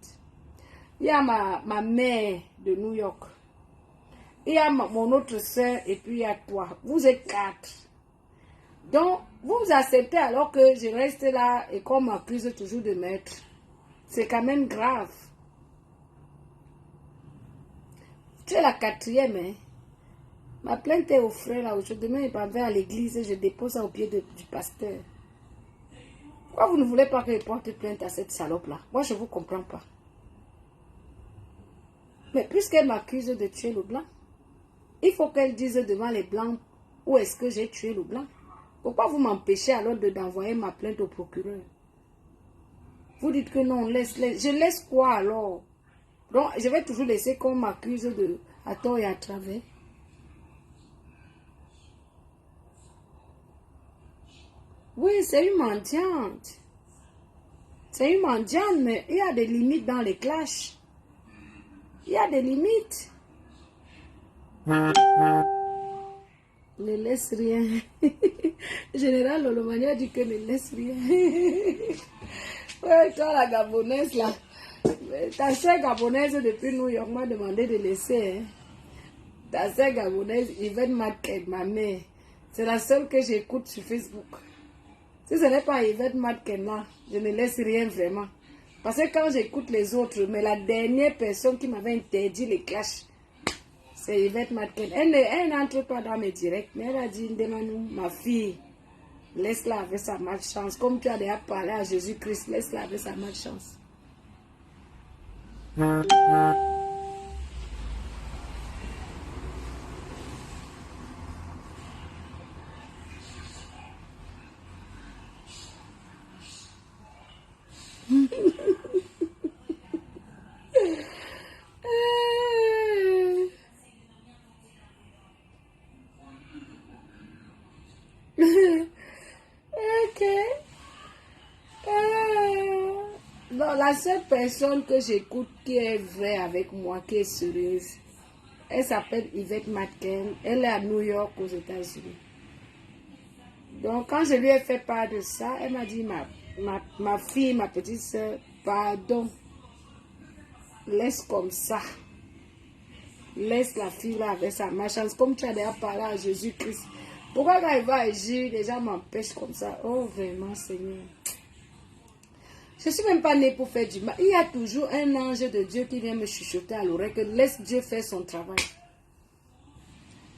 Il y a ma mère de New York. Il y a mon autre soeur et puis il y a toi. Vous êtes 4. Donc, vous acceptez alors que je reste là et qu'on m'accuse toujours de maître. C'est quand même grave. Tu es la 4e, hein. Ma plainte est au frère là. Aujourd'hui, demain, il va à l'église et je dépose ça au pied du pasteur. Pourquoi vous ne voulez pas que je porte plainte à cette salope là? Moi, je ne vous comprends pas. Mais puisqu'elle m'accuse de tuer le blanc, il faut qu'elle dise devant les blancs où est-ce que j'ai tué le blanc. Pourquoi vous m'empêchez alors d'envoyer ma plainte au procureur? Vous dites que non, laisse. Je laisse quoi alors? Donc, je vais toujours laisser qu'on m'accuse de à tort et à travers. Oui, c'est une mendiante. C'est une mendiante, mais il y a des limites dans les clashs. Il y a des limites. Ne laisse rien. Général Lolomania dit que ne laisse rien. Ouais, toi la Gabonaise là. Ta soeur Gabonaise depuis New York m'a demandé de laisser. Hein. Ta soeur Gabonaise, Yvette Madken, ma mère. C'est la seule que j'écoute sur Facebook. Si ce n'est pas Yvette Madken là, je ne laisse rien vraiment. Parce que quand j'écoute les autres, mais la dernière personne qui m'avait interdit les clashs, c'est Yvette Madken. Elle n'entre pas dans mes directs, mais elle a dit, Ndemanou, ma fille, laisse-la avec sa malchance. Comme tu as déjà parlé à Jésus-Christ, laisse-la avec sa malchance. Ok. Non, la seule personne que j'écoute qui est vraie avec moi, qui est sérieuse, elle s'appelle Yvette Madken. Elle est à New York, aux États-Unis. Donc, quand je lui ai fait part de ça, elle m'a dit, ma fille, ma petite soeur, pardon, laisse comme ça. Laisse la fille là avec sa malchance, comme tu as déjà parlé à Jésus-Christ. Pourquoi quand il va agir, les gens m'empêchent comme ça? Oh, vraiment, Seigneur. Je ne suis même pas née pour faire du mal. Il y a toujours un ange de Dieu qui vient me chuchoter à l'oreille que laisse Dieu faire son travail.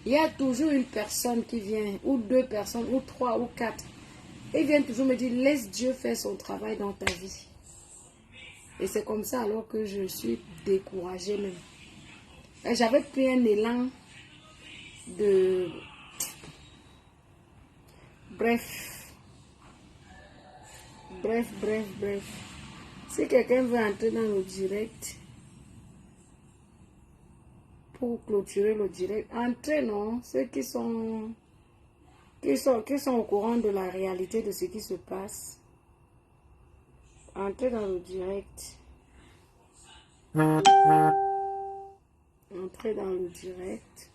Il y a toujours une personne qui vient, ou 2 personnes, ou 3, ou 4. Ils viennent toujours me dire, laisse Dieu faire son travail dans ta vie. Et c'est comme ça alors que je suis découragée même. J'avais pris un élan de Bref. Si quelqu'un veut entrer dans le direct, pour clôturer le direct, entrez, non? Ceux qui sont au courant de la réalité de ce qui se passe. Entrez dans le direct. Entrez dans le direct.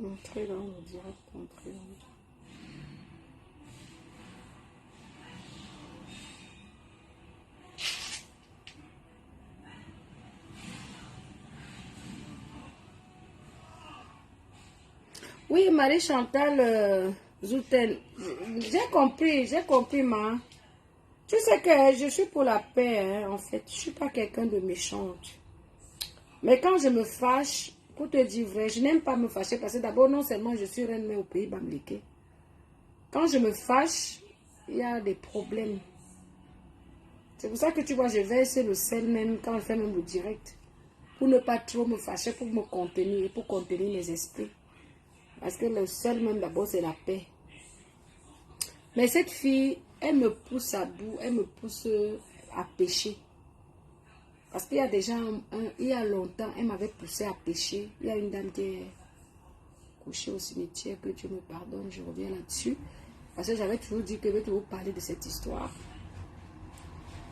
Entrez dans le direct. Entrez dans le direct. Oui, Marie-Chantal Zoutel, j'ai compris, ma. Tu sais que je suis pour la paix, hein, en fait. Je ne suis pas quelqu'un de méchante. Mais quand je me fâche, pour te dire vrai, je n'aime pas me fâcher parce que d'abord, non seulement je suis reine, mais au pays Bamileke. Quand je me fâche, il y a des problèmes. C'est pour ça que tu vois, je verse le sel même quand je fais même le direct. Pour ne pas trop me fâcher, pour me contenir, pour contenir mes esprits. Parce que le sel même d'abord, c'est la paix. Mais cette fille, elle me pousse à bout, elle me pousse à pécher. Parce qu'il y a déjà, il y a longtemps, elle m'avait poussé à pécher. Il y a une dame qui est couchée au cimetière, que Dieu me pardonne, je reviens là-dessus. Parce que j'avais toujours dit que je vais toujours parler de cette histoire.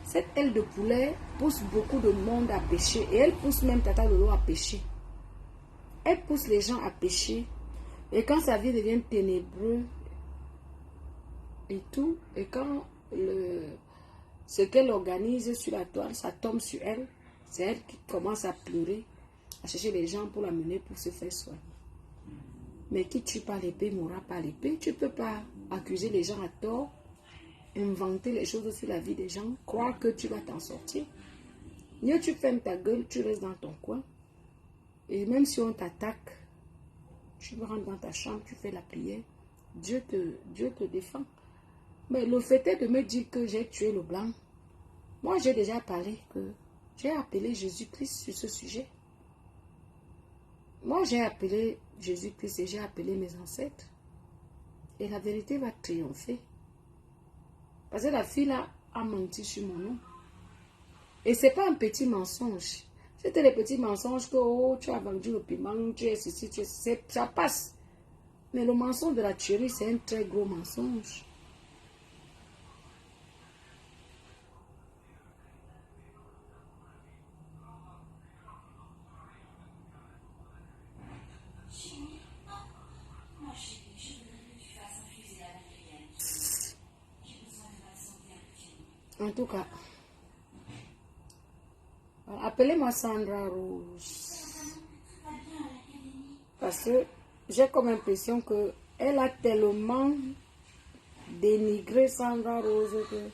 Cette aile de poulet pousse beaucoup de monde à pécher. Et elle pousse même Tata Lolo à pécher. Elle pousse les gens à pécher. Et quand sa vie devient ténébreux et tout, et quand ce qu'elle organise sur la toile, ça tombe sur elle, c'est elle qui commence à pleurer, à chercher les gens pour l'amener pour se faire soigner. Mais qui tue pas l'épée mourra par l'épée. Tu ne peux pas accuser les gens à tort, inventer les choses sur la vie des gens, croire que tu vas t'en sortir. Mieux tu fermes ta gueule, tu restes dans ton coin. Et même si on t'attaque, tu rentres dans ta chambre, tu fais la prière. Dieu te défend. Mais le fait est de me dire que j'ai tué le blanc. Moi, j'ai déjà parlé que j'ai appelé Jésus-Christ sur ce sujet. Moi, j'ai appelé Jésus-Christ et j'ai appelé mes ancêtres. Et la vérité va triompher. Parce que la fille là a menti sur mon nom. Et ce n'est pas un petit mensonge. C'était les petits mensonges que oh, tu as vendu le piment, tu es ceci, tu es ceci, ça passe. Mais le mensonge de la tuerie, c'est un très gros mensonge. En tout cas, appelez-moi Sandra Rose. Parce que j'ai comme impression qu'elle a tellement dénigré Sandra Rose que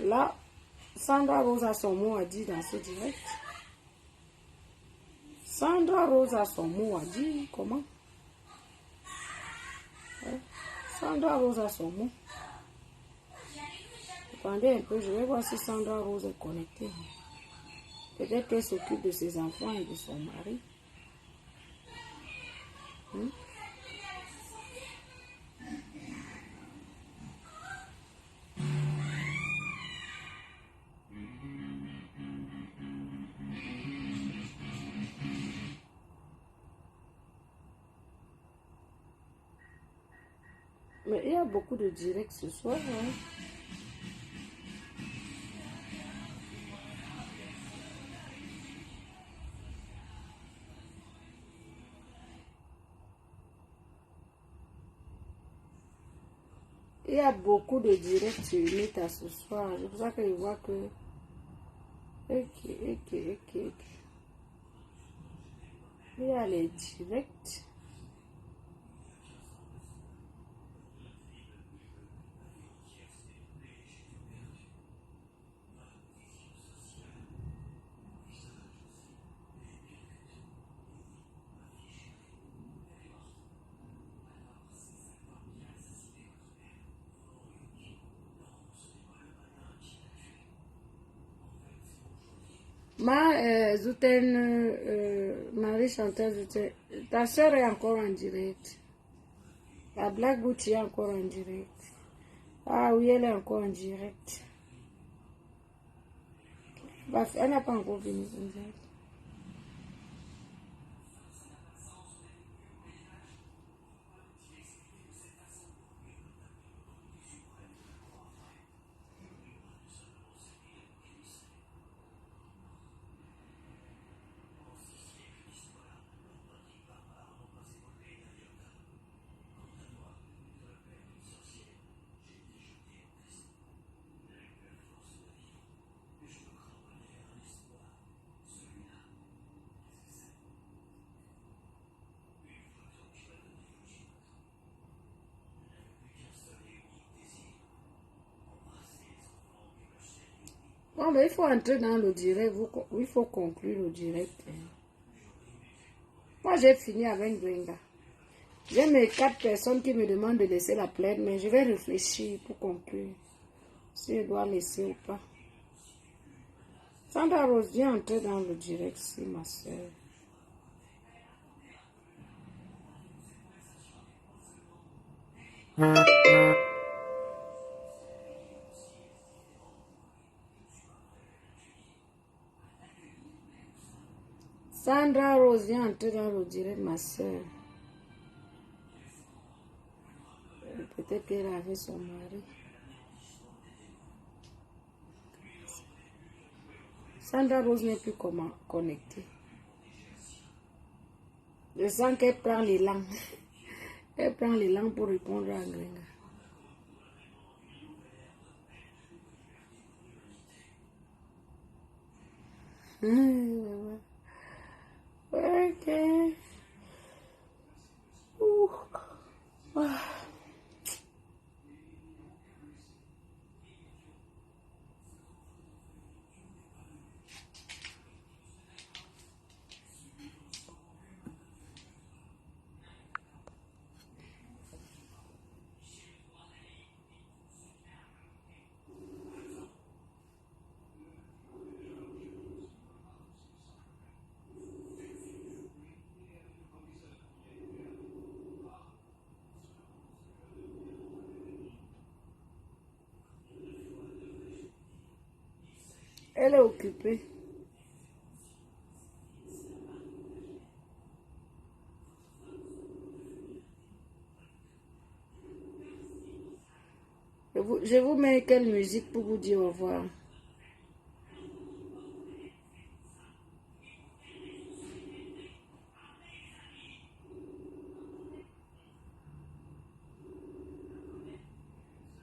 là, Sandra Rose a son mot à dire dans ce direct. Sandra Rose a son mot à dire. Comment? Ouais. Sandra Rose a son mot. Attendez un peu, je vais voir si Sandra Rose est connectée. Peut-être qu'elle s'occupe de ses enfants et de son mari. Mais il y a beaucoup de directs ce soir. Hein? Il y a beaucoup de directs sur Meta ce soir. C'est pour ça que je vois que... Ok. Il y a les directs. Zouten, Marie Chantal Zouten, ta soeur est encore en direct. La Black Boutique est encore en direct. Ah oui, elle est encore en direct. Elle n'a pas encore fini. Bon, mais il faut entrer dans le direct. Il faut conclure le direct. Moi, j'ai fini avec Gringa. J'ai mes 4 personnes qui me demandent de laisser la plaide, mais je vais réfléchir pour conclure. Si je dois laisser ou pas. Sandra Rose, viens entrer dans le direct, si ma soeur. Sandra Rose, viens entrer dans le direct, ma soeur. Peut-être qu'elle avait son mari. Sandra Rose n'est plus connectée. Je sens qu'elle prend l'élan. Elle prend l'élan pour répondre à Gringa. Ok. Ah. Elle est occupée. Je vous mets quelle musique pour vous dire au revoir.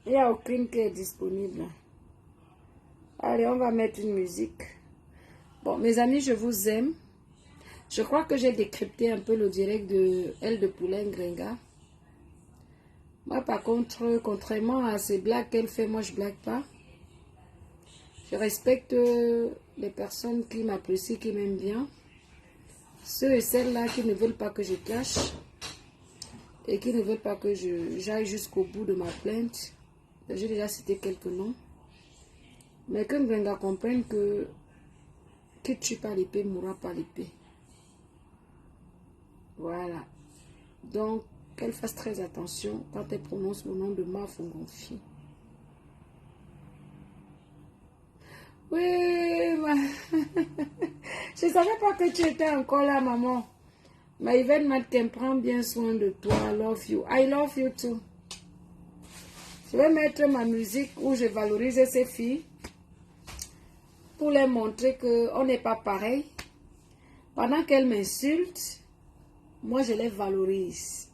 Il n'y a aucune qui est disponible. Allez, on va mettre une musique. Bon, mes amis, je vous aime. Je crois que j'ai décrypté un peu le direct de Elle de Poulain Gringa. Moi, par contre, contrairement à ces blagues qu'elle fait, moi, je ne blague pas. Je respecte les personnes qui m'apprécient, qui m'aiment bien. Ceux et celles-là qui ne veulent pas que je cache et qui ne veulent pas que j'aille jusqu'au bout de ma plainte. J'ai déjà cité quelques noms. Mais que Gringa comprenne que qui tue pas l'épée mourra pas l'épée. Voilà. Donc, qu'elle fasse très attention quand elle prononce le nom de Mafongonfi. Oui, je ne savais pas que tu étais encore là, maman. Mais Yvette Matken, prends bien soin de toi. I love you. I love you too. Je vais mettre ma musique où je valorise ces filles pour leur montrer qu'on n'est pas pareil. Pendant qu'elles m'insultent, moi je les valorise.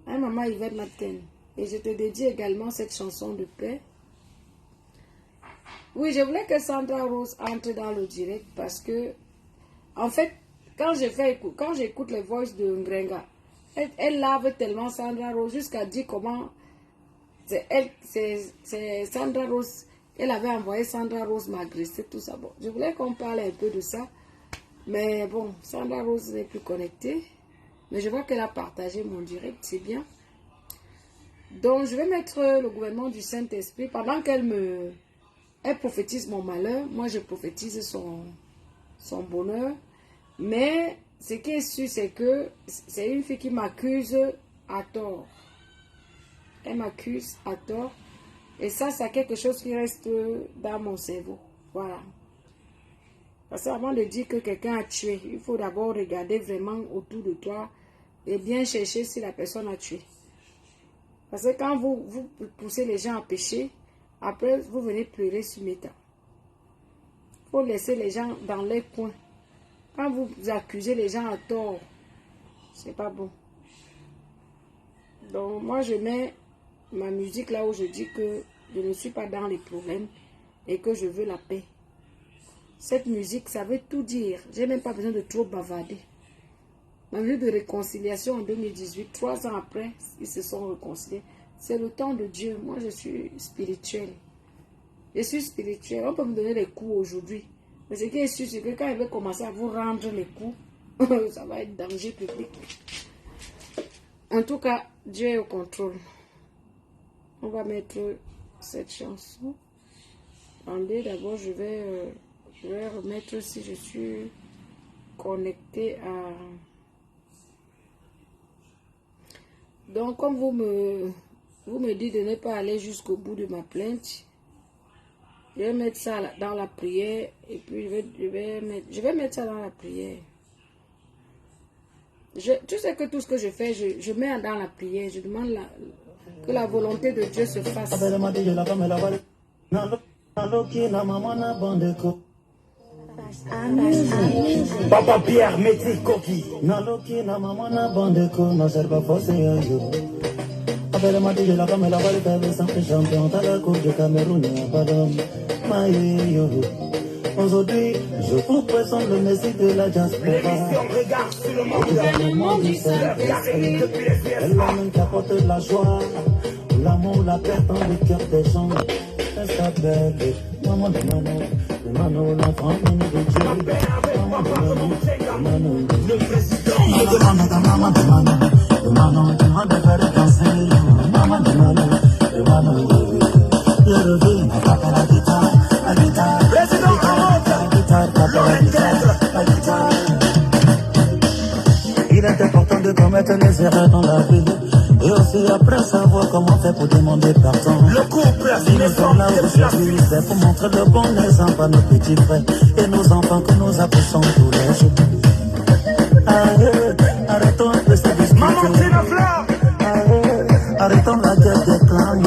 Hein, maman Yvette Matken. Et je te dédie également cette chanson de paix. Oui, je voulais que Sandra Rose entre dans le direct parce que, en fait, quand j'écoute les voices de Gringa, elle lave tellement Sandra Rose jusqu'à dire comment c'est Sandra Rose. Elle avait envoyé Sandra Rose m'agresser, tout ça. Bon, je voulais qu'on parle un peu de ça. Mais bon, Sandra Rose n'est plus connectée. Mais je vois qu'elle a partagé mon direct, c'est bien. Donc, je vais mettre le gouvernement du Saint-Esprit pendant qu'elle me Elle prophétise mon malheur, moi je prophétise son bonheur. Mais ce qui est sûr, c'est que c'est une fille qui m'accuse à tort. Elle m'accuse à tort. Et ça, c'est quelque chose qui reste dans mon cerveau. Voilà. Parce qu'avant de dire que quelqu'un a tué, il faut d'abord regarder vraiment autour de toi et bien chercher si la personne a tué. Parce que quand vous poussez les gens à pécher, après vous venez pleurer sur mes temps. Il faut laisser les gens dans les coins. Quand vous accusez les gens à tort, c'est pas bon. Donc moi je mets ma musique là où je dis que je ne suis pas dans les problèmes et que je veux la paix. Cette musique, ça veut tout dire. J'ai même pas besoin de trop bavarder. Ma musique de réconciliation en 2018, 3 ans après, ils se sont réconciliés. C'est le temps de Dieu. Moi, je suis spirituelle. Je suis spirituelle. On peut me donner les coups aujourd'hui. Mais ce qui est sûr, c'est que quand il veut commencer à vous rendre les coups, ça va être danger public. En tout cas, Dieu est au contrôle. On va mettre cette chanson. Attendez, d'abord, je vais remettre si je suis connecté à... Donc, comme vous me dites de ne pas aller jusqu'au bout de ma plainte, je vais mettre ça dans la prière et puis je vais mettre ça dans la prière. Tu sais que tout ce que je fais, je mets dans la prière. Je demande que la volonté de Dieu se fasse. Papa Pierre, mettez coquille. Naloki na maman na bande ko na serba forcé un jour. Appelle moi DJ la comme la voix de sacré champion à la coupe de Cameroun et pas d'homme. Maïyo. Aujourd'hui, je vous présente le Messie de la diaspora. L'émission regarde sur le monde du Saint-Esprit. Elle l'amène qui apporte la joie, l'amour, la paix dans le cœur des gens. Elle s'appelle Maman de Manon. Manon, l'enfant béni de Dieu. Maman de Manon, Manon, le président. Maman de Manon, Manon, tu vas me faire danser. Maman de Manon, Manon, je reviens, taper la guitare, la guitare. Président, la guitare. Il est important de commettre les erreurs dans la vie. Et aussi après savoir comment faire pour demander pardon. Le couple, si nous sommes là aujourd'hui, c'est pour montrer le bon exemple à nos petits frères et nos enfants que nous apprécions tous les jours. Arrêtons un peu cette discussion. Arrêtons la guerre des clans.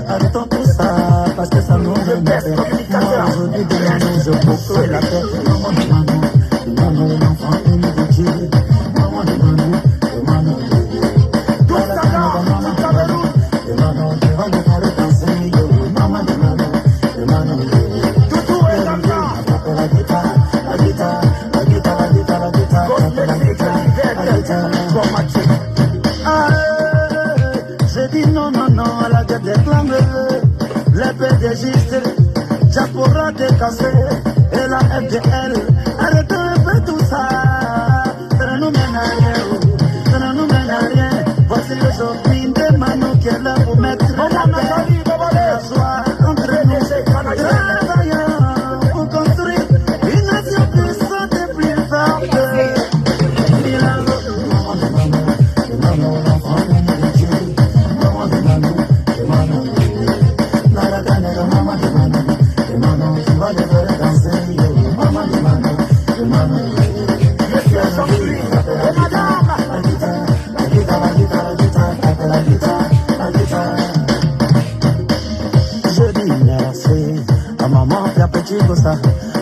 Arrêtons tout ça parce que ça nous énerve. Moi aujourd'hui demandons je pour la paix. Maman, l'enfant béni de Dieu. Maman, Maman. Je dis non, non, non à la guerre des clans. Les PDGistes, Japora décassé et la FDL. Arrêtez un peu tout ça. Ça ne nous mène à rien. Ça ne nous mène à rien. Voici le shopping de Manu qui est là pour mettre la joie entre nous. Travaillons pour construire une nation puissante et plus forte.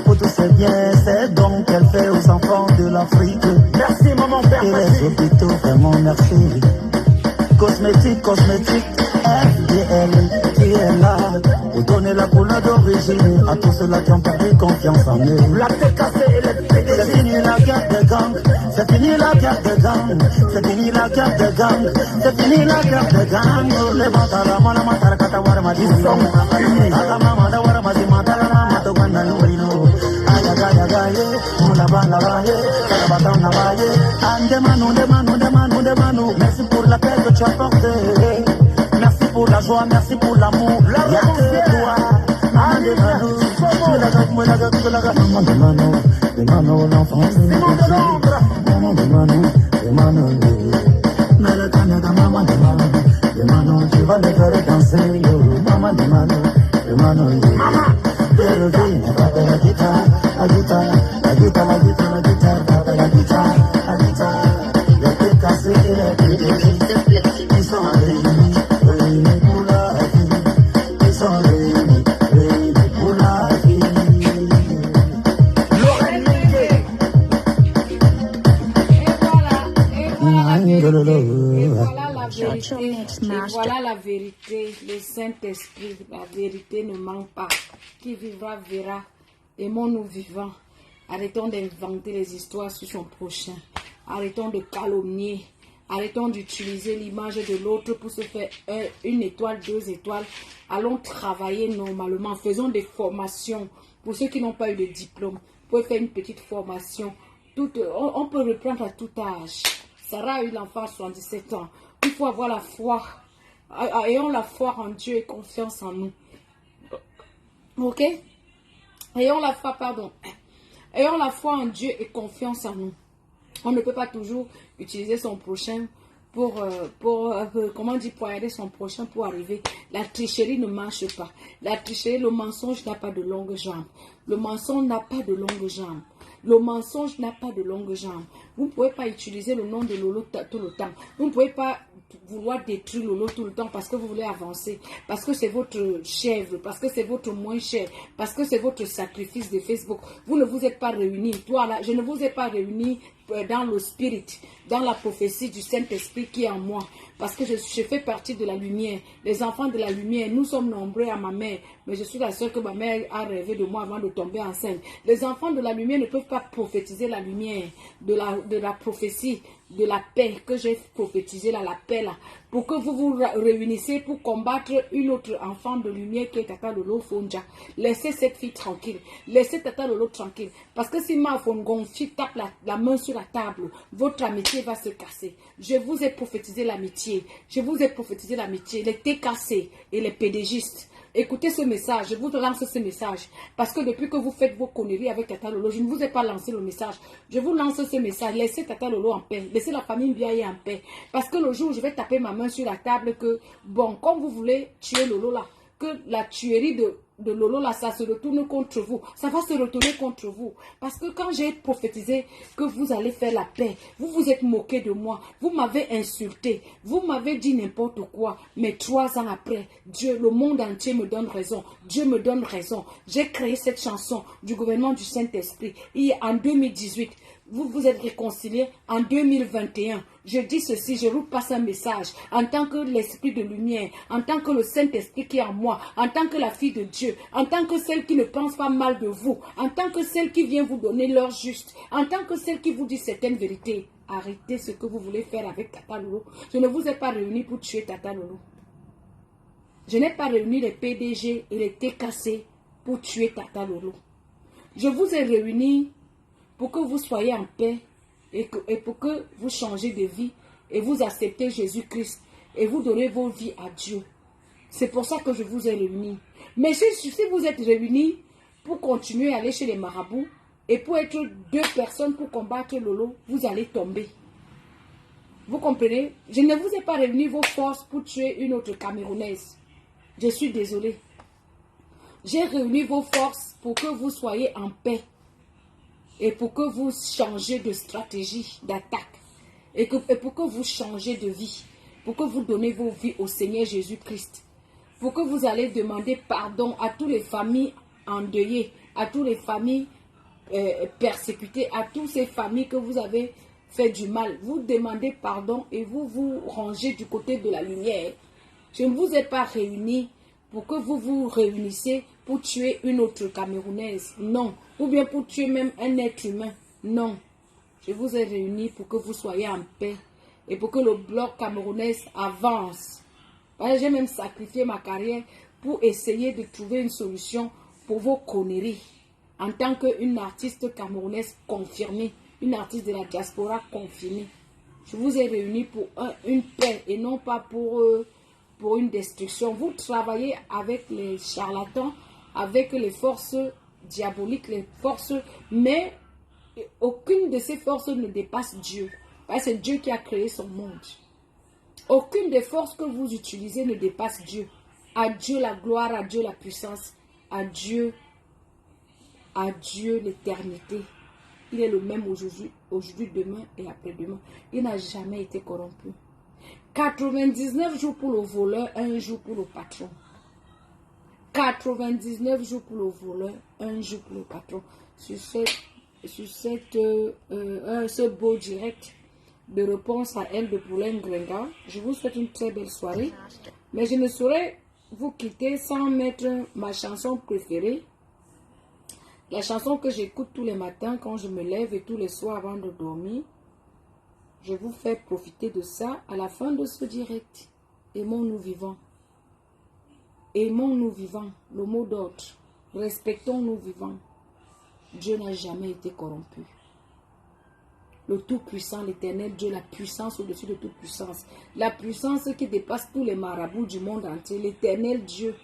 Pour tous ces bienfaits donc qu'elle fait aux enfants de l'Afrique. Merci maman père. Et les hôpitaux, vraiment merci. Cosmétique, FDL qui est là pour donner la couleur d'origine à tous ceux-là qui ont perdu confiance en eux. La TKC et les PDG. C'est fini la guerre des gangs. C'est fini la guerre des gangs. C'est fini la guerre des gangs. C'est fini la guerre des gangs. Les matara, mana matara, katawara, madison. Agamama, wara, mazimata. Merci pour la paix que tu as portée. Merci pour la joie, merci pour l'amour. La Tu vas les faire danser, yo, maman de mano, de mano, pero viene, papa la guitare, la guitare, la guitare, la guitare, la guitare, papa la guitare, la guitare, le te cassé, ils sont réunis, réunis pour la vie, ils sont réunis, réunis pour la vie. Et voilà la vérité, le Saint-Esprit, la vérité ne manque pas. Qui vivra verra. Aimons-nous vivants. Arrêtons d'inventer les histoires sur son prochain. Arrêtons de calomnier. Arrêtons d'utiliser l'image de l'autre pour se faire une étoile, 2 étoiles. Allons travailler normalement. Faisons des formations. Pour ceux qui n'ont pas eu de diplôme, vous pouvez faire une petite formation. On peut reprendre à tout âge. Sarah a eu l'enfant à 77 ans. Il faut avoir la foi. Ayons la foi en Dieu et confiance en nous. Ok? Ayons la foi, pardon. Ayons la foi en Dieu et confiance en nous. On ne peut pas toujours utiliser son prochain pour aider son prochain pour arriver. La tricherie ne marche pas. La tricherie, le mensonge n'a pas de longue jambe. Le mensonge n'a pas de longue jambe. Le mensonge n'a pas de longue jambe. Vous ne pouvez pas utiliser le nom de Lolo tout le temps. Vous ne pouvez pas vouloir détruire Lolo tout le temps parce que vous voulez avancer. Parce que c'est votre chèvre. Parce que c'est votre moins cher. Parce que c'est votre sacrifice de Facebook. Vous ne vous êtes pas réunis. Toi là, je ne vous ai pas réunis dans le spirit, dans la prophétie du Saint-Esprit qui est en moi. Parce que je fais partie de la lumière. Les enfants de la lumière, nous sommes nombreux à ma mère. Mais je suis la seule que ma mère a rêvé de moi avant de tomber enceinte. Les enfants de la lumière ne peuvent pas prophétiser la lumière de la prophétie, de la paix que j'ai prophétisé là, la paix là. Pour que vous vous réunissez pour combattre une autre enfant de lumière qui est Tata Lolo Fonja. Laissez cette fille tranquille. Laissez Tata Lolo tranquille. Parce que si Ma Fongonfi tape la main sur la table, votre amitié va se casser. Je vous ai prophétisé l'amitié. Je vous ai prophétisé l'amitié. Les TKC et les pédégistes. Écoutez ce message, je vous lance ce message. Parce que depuis que vous faites vos conneries avec Tata Lolo, je ne vous ai pas lancé le message. Je vous lance ce message. Laissez Tata Lolo en paix. Laissez la famille Biaye en paix. Parce que le jour où je vais taper ma main sur la table, que, bon, comme vous voulez tuer Lolo là, que la tuerie de Lolo là, ça se retourne contre vous. Ça va se retourner contre vous. Parce que quand j'ai prophétisé que vous allez faire la paix, vous vous êtes moqué de moi. Vous m'avez insulté. Vous m'avez dit n'importe quoi. Mais 3 ans après, Dieu, le monde entier me donne raison. Dieu me donne raison. J'ai créé cette chanson du gouvernement du Saint-Esprit. Et en 2018, vous vous êtes réconciliés en 2021. Je dis ceci, je vous passe un message. En tant que l'esprit de lumière, en tant que le Saint-Esprit qui est en moi, en tant que la fille de Dieu, en tant que celle qui ne pense pas mal de vous, en tant que celle qui vient vous donner l'heure juste, en tant que celle qui vous dit certaines vérités. Arrêtez ce que vous voulez faire avec Tata Lolo. Je ne vous ai pas réunis pour tuer Tata Lolo. Je n'ai pas réuni les PDG et les TKC pour tuer Tata Lolo. Je vous ai réunis pour que vous soyez en paix et pour que vous changez de vie et vous acceptez Jésus-Christ et vous donnez vos vies à Dieu. C'est pour ça que je vous ai réunis. Mais si vous êtes réunis pour continuer à aller chez les marabouts et pour être 2 personnes pour combattre Lolo, vous allez tomber. Vous comprenez? Je ne vous ai pas réuni vos forces pour tuer une autre Camerounaise. Je suis désolée. J'ai réuni vos forces pour que vous soyez en paix. Et pour que vous changez de stratégie d'attaque. Et pour que vous changez de vie. Pour que vous donnez vos vies au Seigneur Jésus-Christ. Pour que vous allez demander pardon à toutes les familles endeuillées. À toutes les familles persécutées. À toutes ces familles que vous avez fait du mal. Vous demandez pardon et vous vous rangez du côté de la lumière. Je ne vous ai pas réunis pour que vous vous réunissiez pour tuer une autre Camerounaise. Non. Ou bien pour tuer même un être humain. Non. Je vous ai réunis pour que vous soyez en paix. Et pour que le bloc camerounais avance. J'ai même sacrifié ma carrière pour essayer de trouver une solution pour vos conneries. En tant qu'une artiste camerounaise confirmée. Une artiste de la diaspora confirmée. Je vous ai réunis pour une paix et non pas pour une destruction. Vous travaillez avec les charlatans, avec les forces diaboliques, les forces, mais aucune de ces forces ne dépasse Dieu. Parce que c'est Dieu qui a créé son monde. Aucune des forces que vous utilisez ne dépasse Dieu. À Dieu la gloire, à Dieu la puissance, à Dieu l'éternité. Il est le même aujourd'hui, demain et après-demain. Il n'a jamais été corrompu. 99 jours pour le voleur, 1 jour pour le patron. 99 jours pour le voleur, 1 jour pour le patron. Sur ce beau direct de réponse à elle de Pauline Gringa, je vous souhaite une très belle soirée. Mais je ne saurais vous quitter sans mettre ma chanson préférée. La chanson que j'écoute tous les matins quand je me lève et tous les soirs avant de dormir. Je vous fais profiter de ça à la fin de ce direct. Aimons-nous vivants. Aimons-nous vivants. Le mot d'ordre. Respectons-nous vivants. Dieu n'a jamais été corrompu. Le Tout-Puissant, l'Éternel Dieu, la puissance au-dessus de toute puissance. La puissance qui dépasse tous les marabouts du monde entier. L'Éternel Dieu.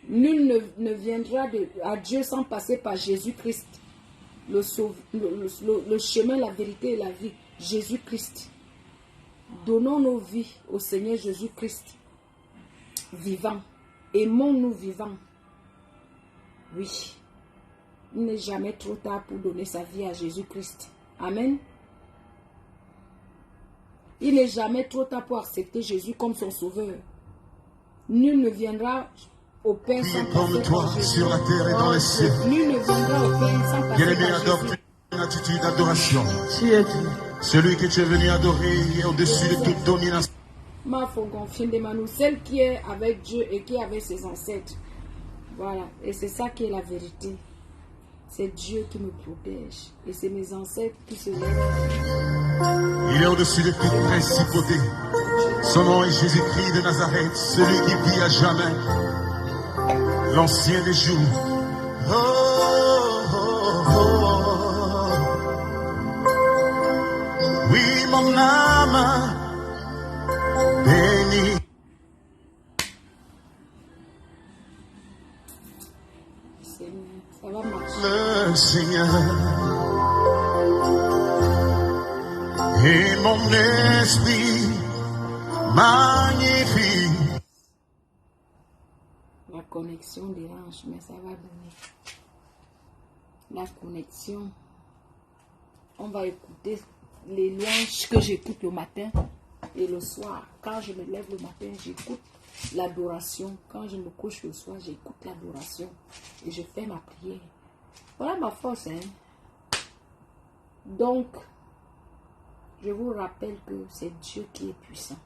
Nul ne viendra à Dieu sans passer par Jésus-Christ. Le chemin, la vérité et la vie. Jésus-Christ. Donnons nos vies au Seigneur Jésus-Christ. Vivant. Aimons-nous vivants. Oui. Il n'est jamais trop tard pour donner sa vie à Jésus-Christ. Amen. Il n'est jamais trop tard pour accepter Jésus comme son sauveur. Nul ne viendra au Père sans passer par Jésus. Sur la terre et dans les cieux. Nul ne viendra au Père sans passer Bien-aimé, par adopte Jésus. une attitude d'adoration. Tu es Dieu. Celui que tu es venu adorer est au-dessus de toute domination. Ma foi confine de Manu, celle qui est avec Dieu et qui est avec ses ancêtres. Voilà, et c'est ça qui est la vérité. C'est Dieu qui me protège. Et c'est mes ancêtres qui se lèvent. Il est au-dessus de toute principauté. Son nom est Jésus-Christ de Nazareth, celui qui vit à jamais. L'ancien des jours. Oh, oh, oh. Oui, mon âme bénit. Ça va marcher. Le Seigneur et mon esprit magnifique. La connexion dérange, mais ça va donner. La connexion. On va écouter les louanges que j'écoute le matin et le soir. Quand je me lève le matin, j'écoute l'adoration. Quand je me couche le soir, j'écoute l'adoration. Et je fais ma prière. Voilà ma force. Donc, je vous rappelle que c'est Dieu qui est puissant.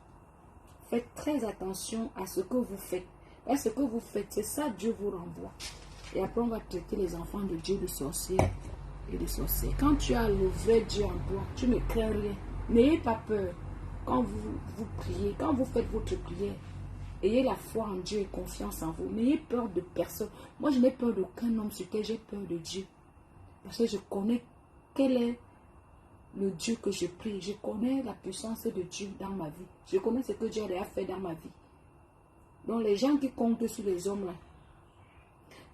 Faites très attention à ce que vous faites. Parce que ce que vous faites, c'est ça Dieu vous renvoie. Et après, on va traiter les enfants de Dieu de sorciers et de sorciers. Quand tu as le vrai Dieu en toi, tu ne crains rien. N'ayez pas peur. Quand vous priez, quand vous faites votre prière, ayez la foi en Dieu et confiance en vous. N'ayez peur de personne. Moi, je n'ai peur d'aucun homme sur lequel j'ai peur de Dieu. Parce que je connais quel est le Dieu que je prie. Je connais la puissance de Dieu dans ma vie. Je connais ce que Dieu a fait dans ma vie. Donc, les gens qui comptent sur les hommes là,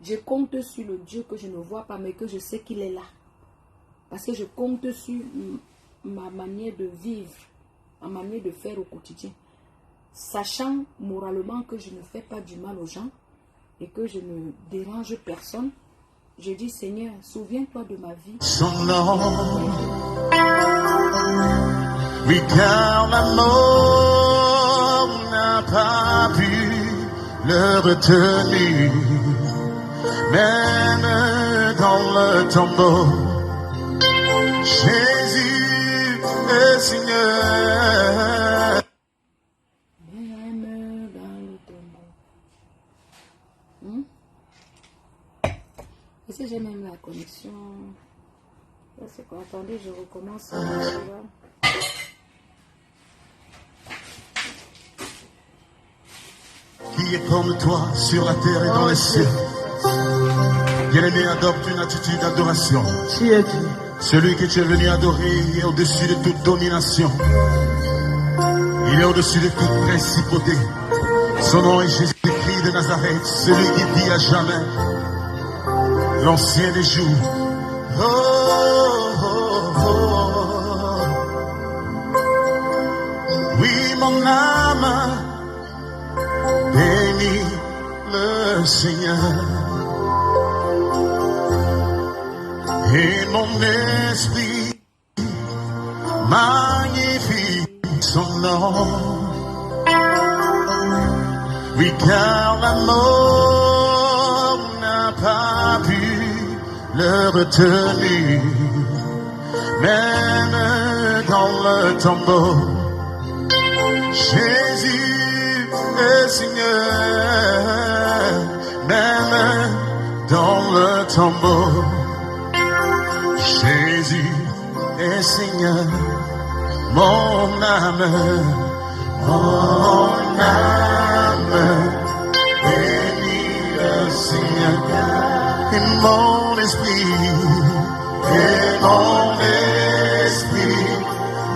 je compte sur le Dieu que je ne vois pas, mais que je sais qu'il est là. Parce que je compte sur ma manière de vivre, ma manière de faire au quotidien. Sachant moralement que je ne fais pas du mal aux gens et que je ne dérange personne, je dis Seigneur, souviens-toi de ma vie. Son nom, oui, car la mort n'a pas pu le retenir, même dans le tombeau. Jésus est Seigneur. Même dans le tombeau. Est-ce que j'ai même la connexion? C'est quoi? Attendez, je recommence. Qui est comme toi sur la terre et dans les cieux. Bien-aimé, adopte une attitude d'adoration. Tu es Dieu. Celui que tu es venu adorer est au-dessus de toute domination. Il est au-dessus de toute principauté. Son nom est Jésus-Christ de Nazareth, celui qui vit à jamais. l'ancien des jours. Oh, oh, oh. Oui, mon âme bénit le Seigneur. Et mon esprit magnifie son nom. Oui, car la mort n'a pas pu le retenir. Même dans le tombeau, Jésus est Seigneur. Même dans le tombeau, Jésus est Seigneur. Mon âme bénit le Seigneur. Et mon esprit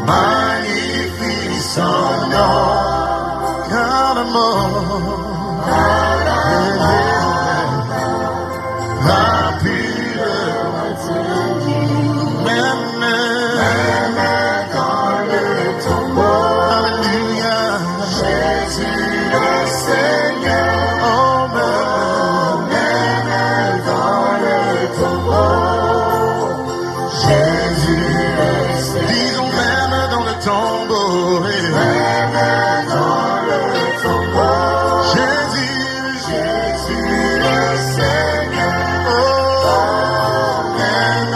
magnifie son nom. Car la mort n'a pu le retenir. Même dans le tombeau, alléluia, Jésus est Seigneur. Oh, même dans le tombeau, Jésus est Seigneur. Disons même dans le tombeau, même dans le tombeau, Jésus est Seigneur. Oh, même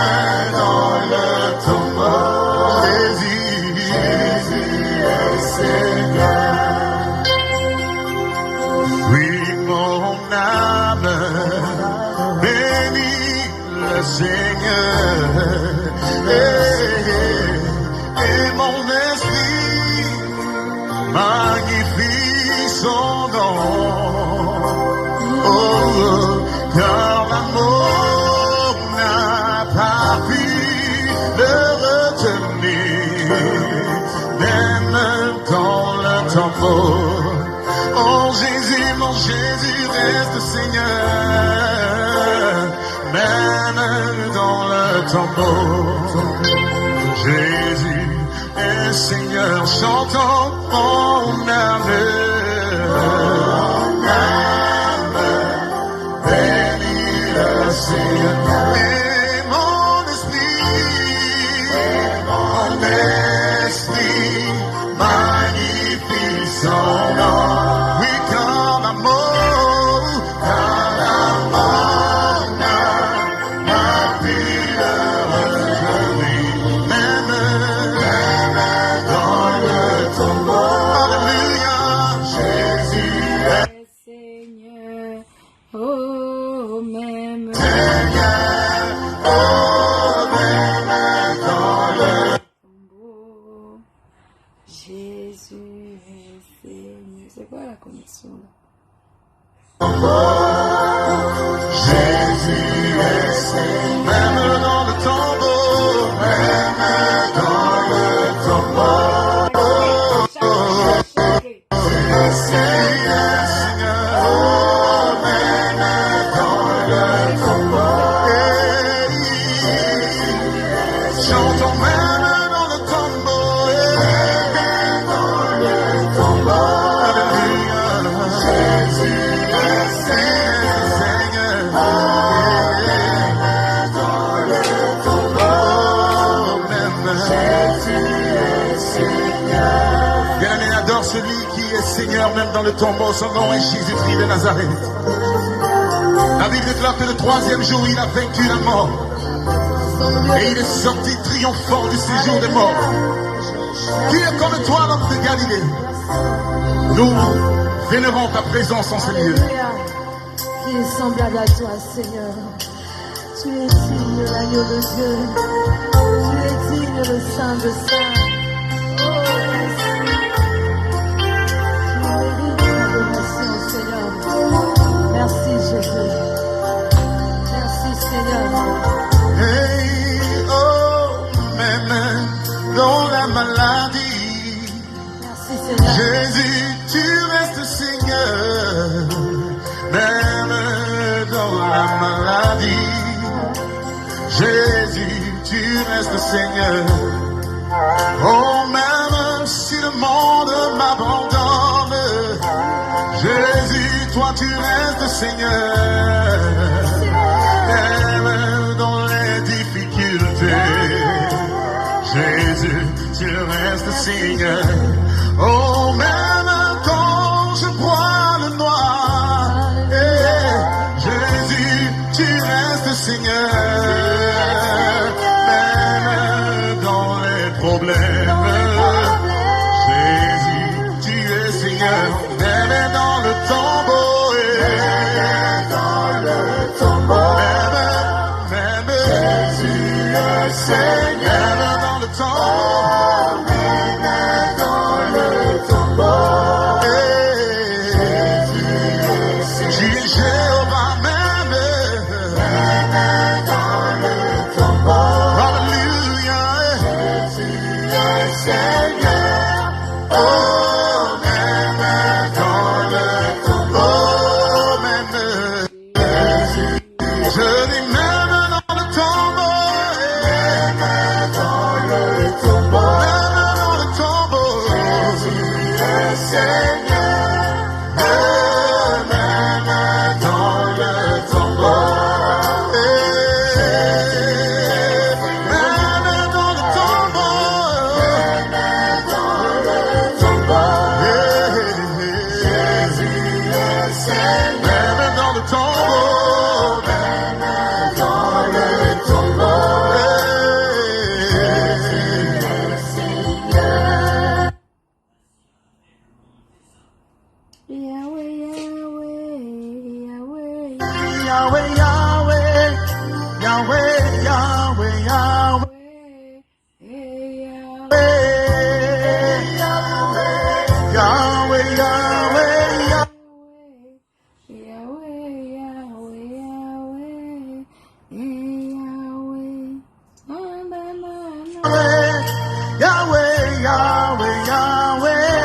dans le tombeau, Jésus est Seigneur. Oui, mon âme bénit le Seigneur. Et mon esprit magnifie son nom. Oh, car la mort n'a pas pu le retenir. Même dans le tombeau, oh Jésus, mon Jésus reste Seigneur. Même dans le tombeau, Jésus est Seigneur. Chantons mon âme bénit le Seigneur. Et mon esprit magnifie son nom. Oui, car la mort n'a pu le retenir. Même dans le tombeau, alléluia, Jésus est Seigneur. Oh, même Seigneur. Oh, même dans le tombeau, Jésus est Seigneur. C'est quoi la connexion là? Jésus est Seigneur. Même dans le tombeau, même dans le tombeau, Seigneur, Seigneur. Oh, même dans le tombeau, chantons même dans le tombeau, alléluia, Jésus est Seigneur. Dans le tombeau, même Jésus est Seigneur. Bien-aimé, adore celui qui est Seigneur même dans le tombeau. Son nom est Jésus-Christ de Nazareth. La Bible déclare que le troisième jour, il a vaincu la mort. Et il est sorti triomphant du séjour des morts. Qui est comme toi, l'homme de Galilée? Nous vénérons ta présence en ce lieu. Qui est semblable à toi, Seigneur. Tu es digne, l'agneau de Dieu. Tu es digne, le Saint de Saints. Oh, merci. Tu mérites l'adoration, Seigneur. Merci, Jésus. Merci, Seigneur. Hey, oh, même dans la maladie, Merci, Seigneur. Jésus, tu restes Seigneur. Même dans la maladie, restes Seigneur. Oh, même si le monde m'abandonne, Jésus, toi tu restes Seigneur. Même dans les difficultés, Jésus, tu restes Seigneur. Oh, même quand je bois le noir, Jésus, tu restes Seigneur. Même dans les problèmes, Jésus, tu es Seigneur. Même dans le tombeau, même Jésus est Seigneur. Même dans le tombeau, tu es Jéhovah, même dans le tombeau. Alléluia, Jésus est Seigneur. Oh, même dans le tombeau, même je dis même dans le tombeau, même dans le tombeau, même dans le tombeau, Jésus est Seigneur. Même dans le tombeau, même dans le tombeau, Jésus est Seigneur. Même dans le tombeau, Yahweh, Yahweh, Yahweh, Yahweh, Yahweh, Yahweh, Yahweh. Yahweh, Yahweh, Yahweh, Yahweh, Yahweh.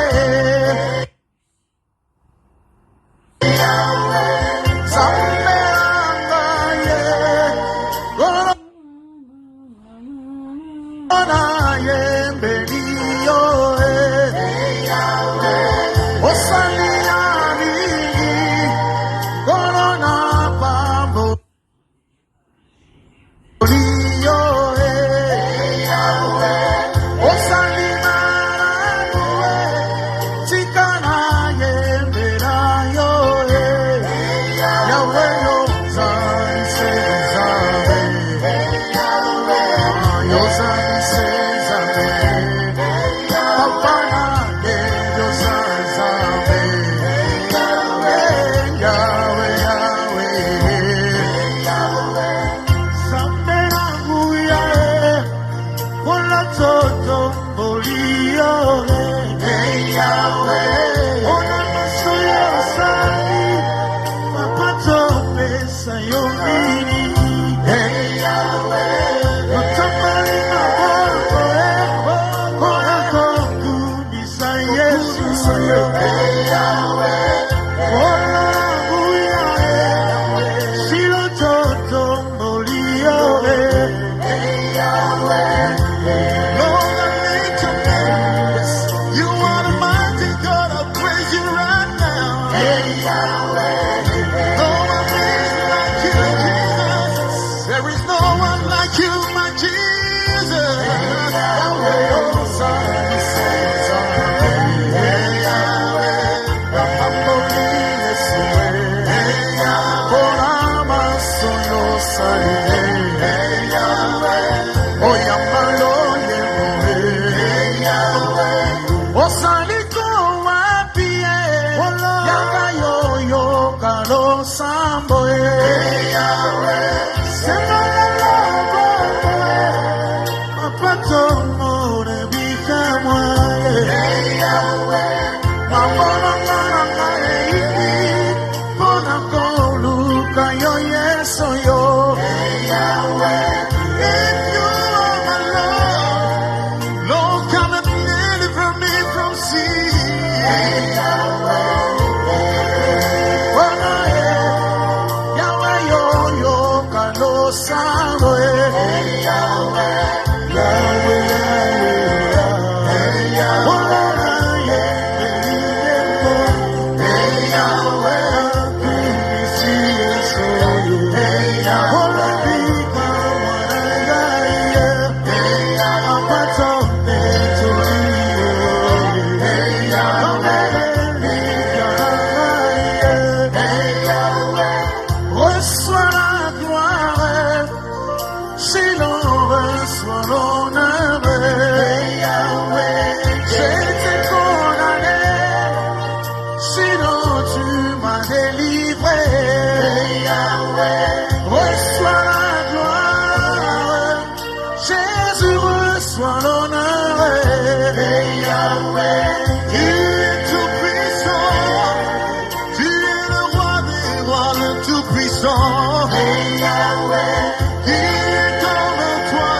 Qui est comme toi,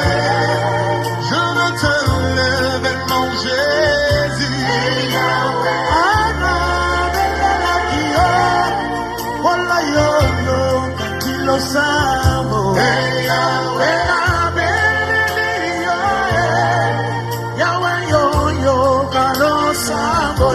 je ne te lève mon Jésus. Lo samo, Yahweh, Yahweh, yo, lo samo,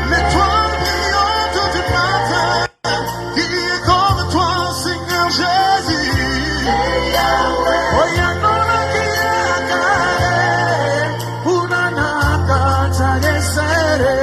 l'étoile brillante du matin, qui est comme toi, Seigneur Jésus. Oyanona kiakare, unanaka tagesere.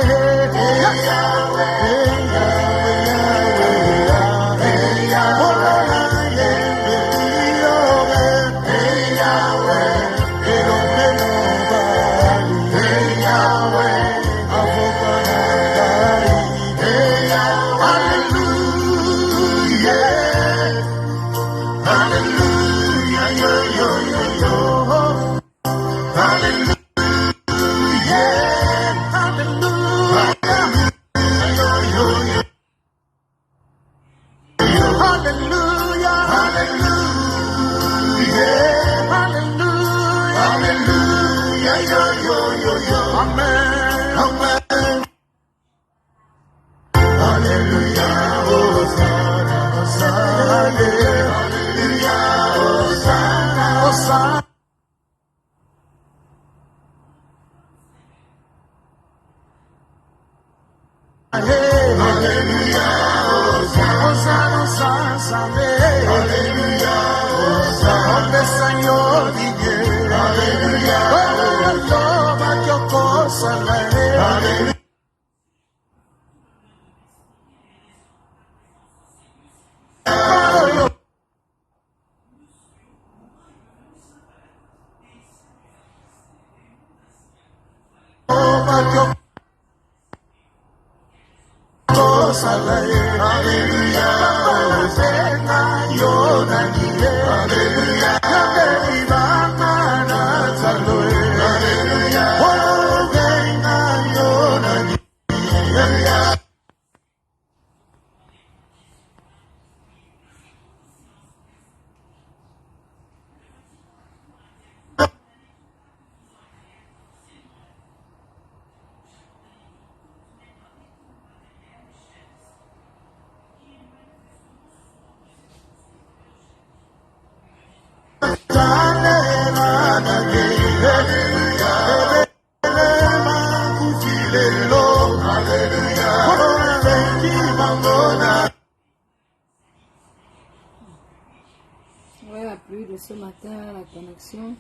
Ouais, la pluie de ce matin, la connexion.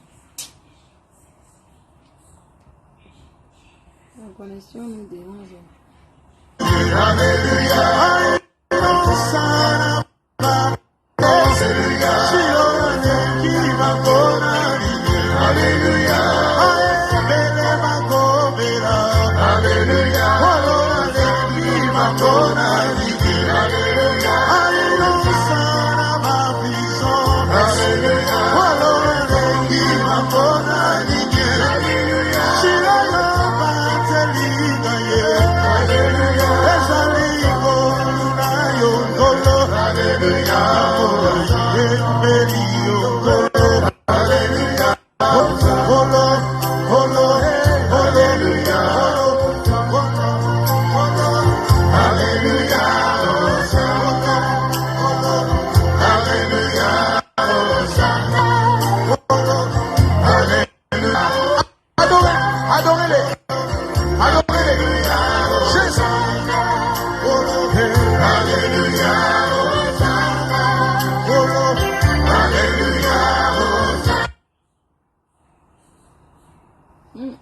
La connexion nous dérange.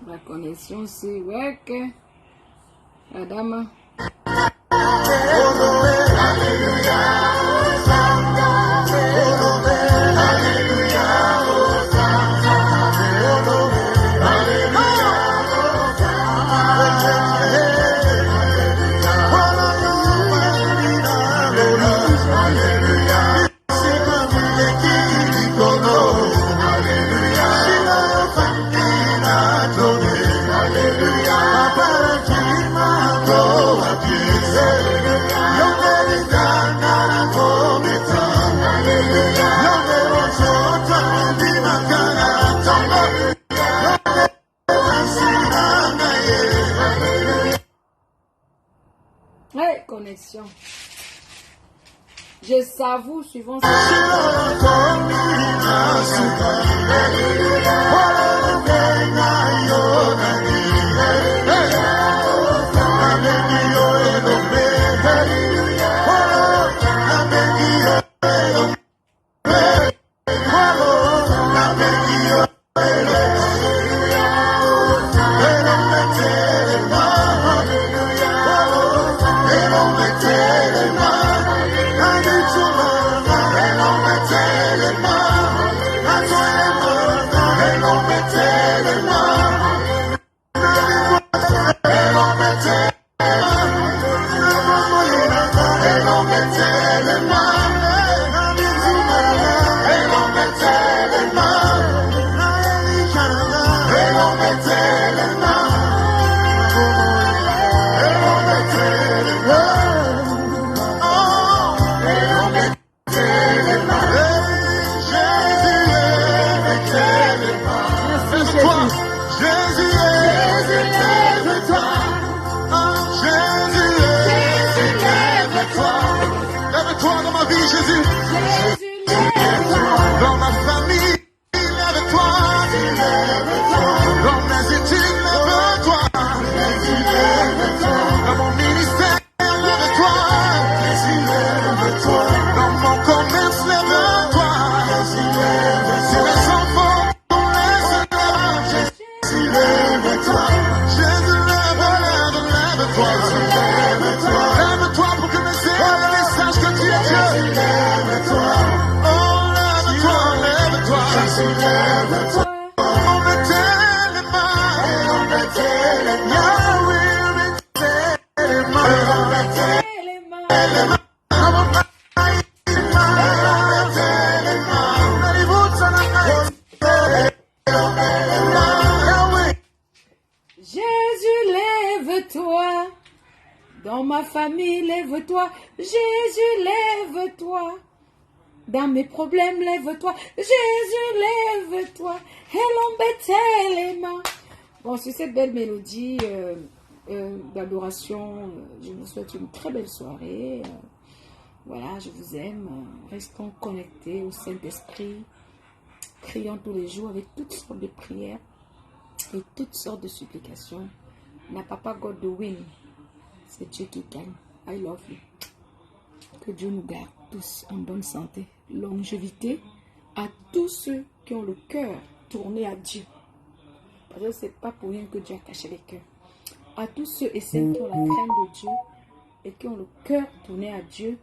La connexion, c'est ouais que la dame. connexion. Je savoure suivant ce Dans ma famille, lève-toi. Jésus, lève-toi. Dans mes problèmes, lève-toi. Jésus, lève-toi. Bon, sur cette belle mélodie d'adoration, je vous souhaite une très belle soirée. Voilà, je vous aime. Restons connectés au Saint-Esprit. Prions tous les jours avec toutes sortes de prières et toutes sortes de supplications. N'a pas God de win. C'est Dieu qui gagne. I love you. Que Dieu nous garde tous en bonne santé, longévité, à tous ceux qui ont le cœur tourné à Dieu. Parce que ce n'est pas pour rien que Dieu a caché les cœurs. À tous ceux et celles qui ont la crainte de Dieu et qui ont le cœur tourné à Dieu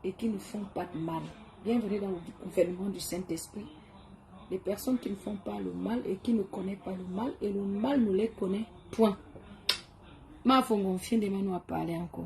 et qui ne font pas de mal. Bienvenue dans le gouvernement du Saint-Esprit. Les personnes qui ne font pas le mal et qui ne connaissent pas le mal et le mal nous les connaît. Point. Ma fonction de à parler encore.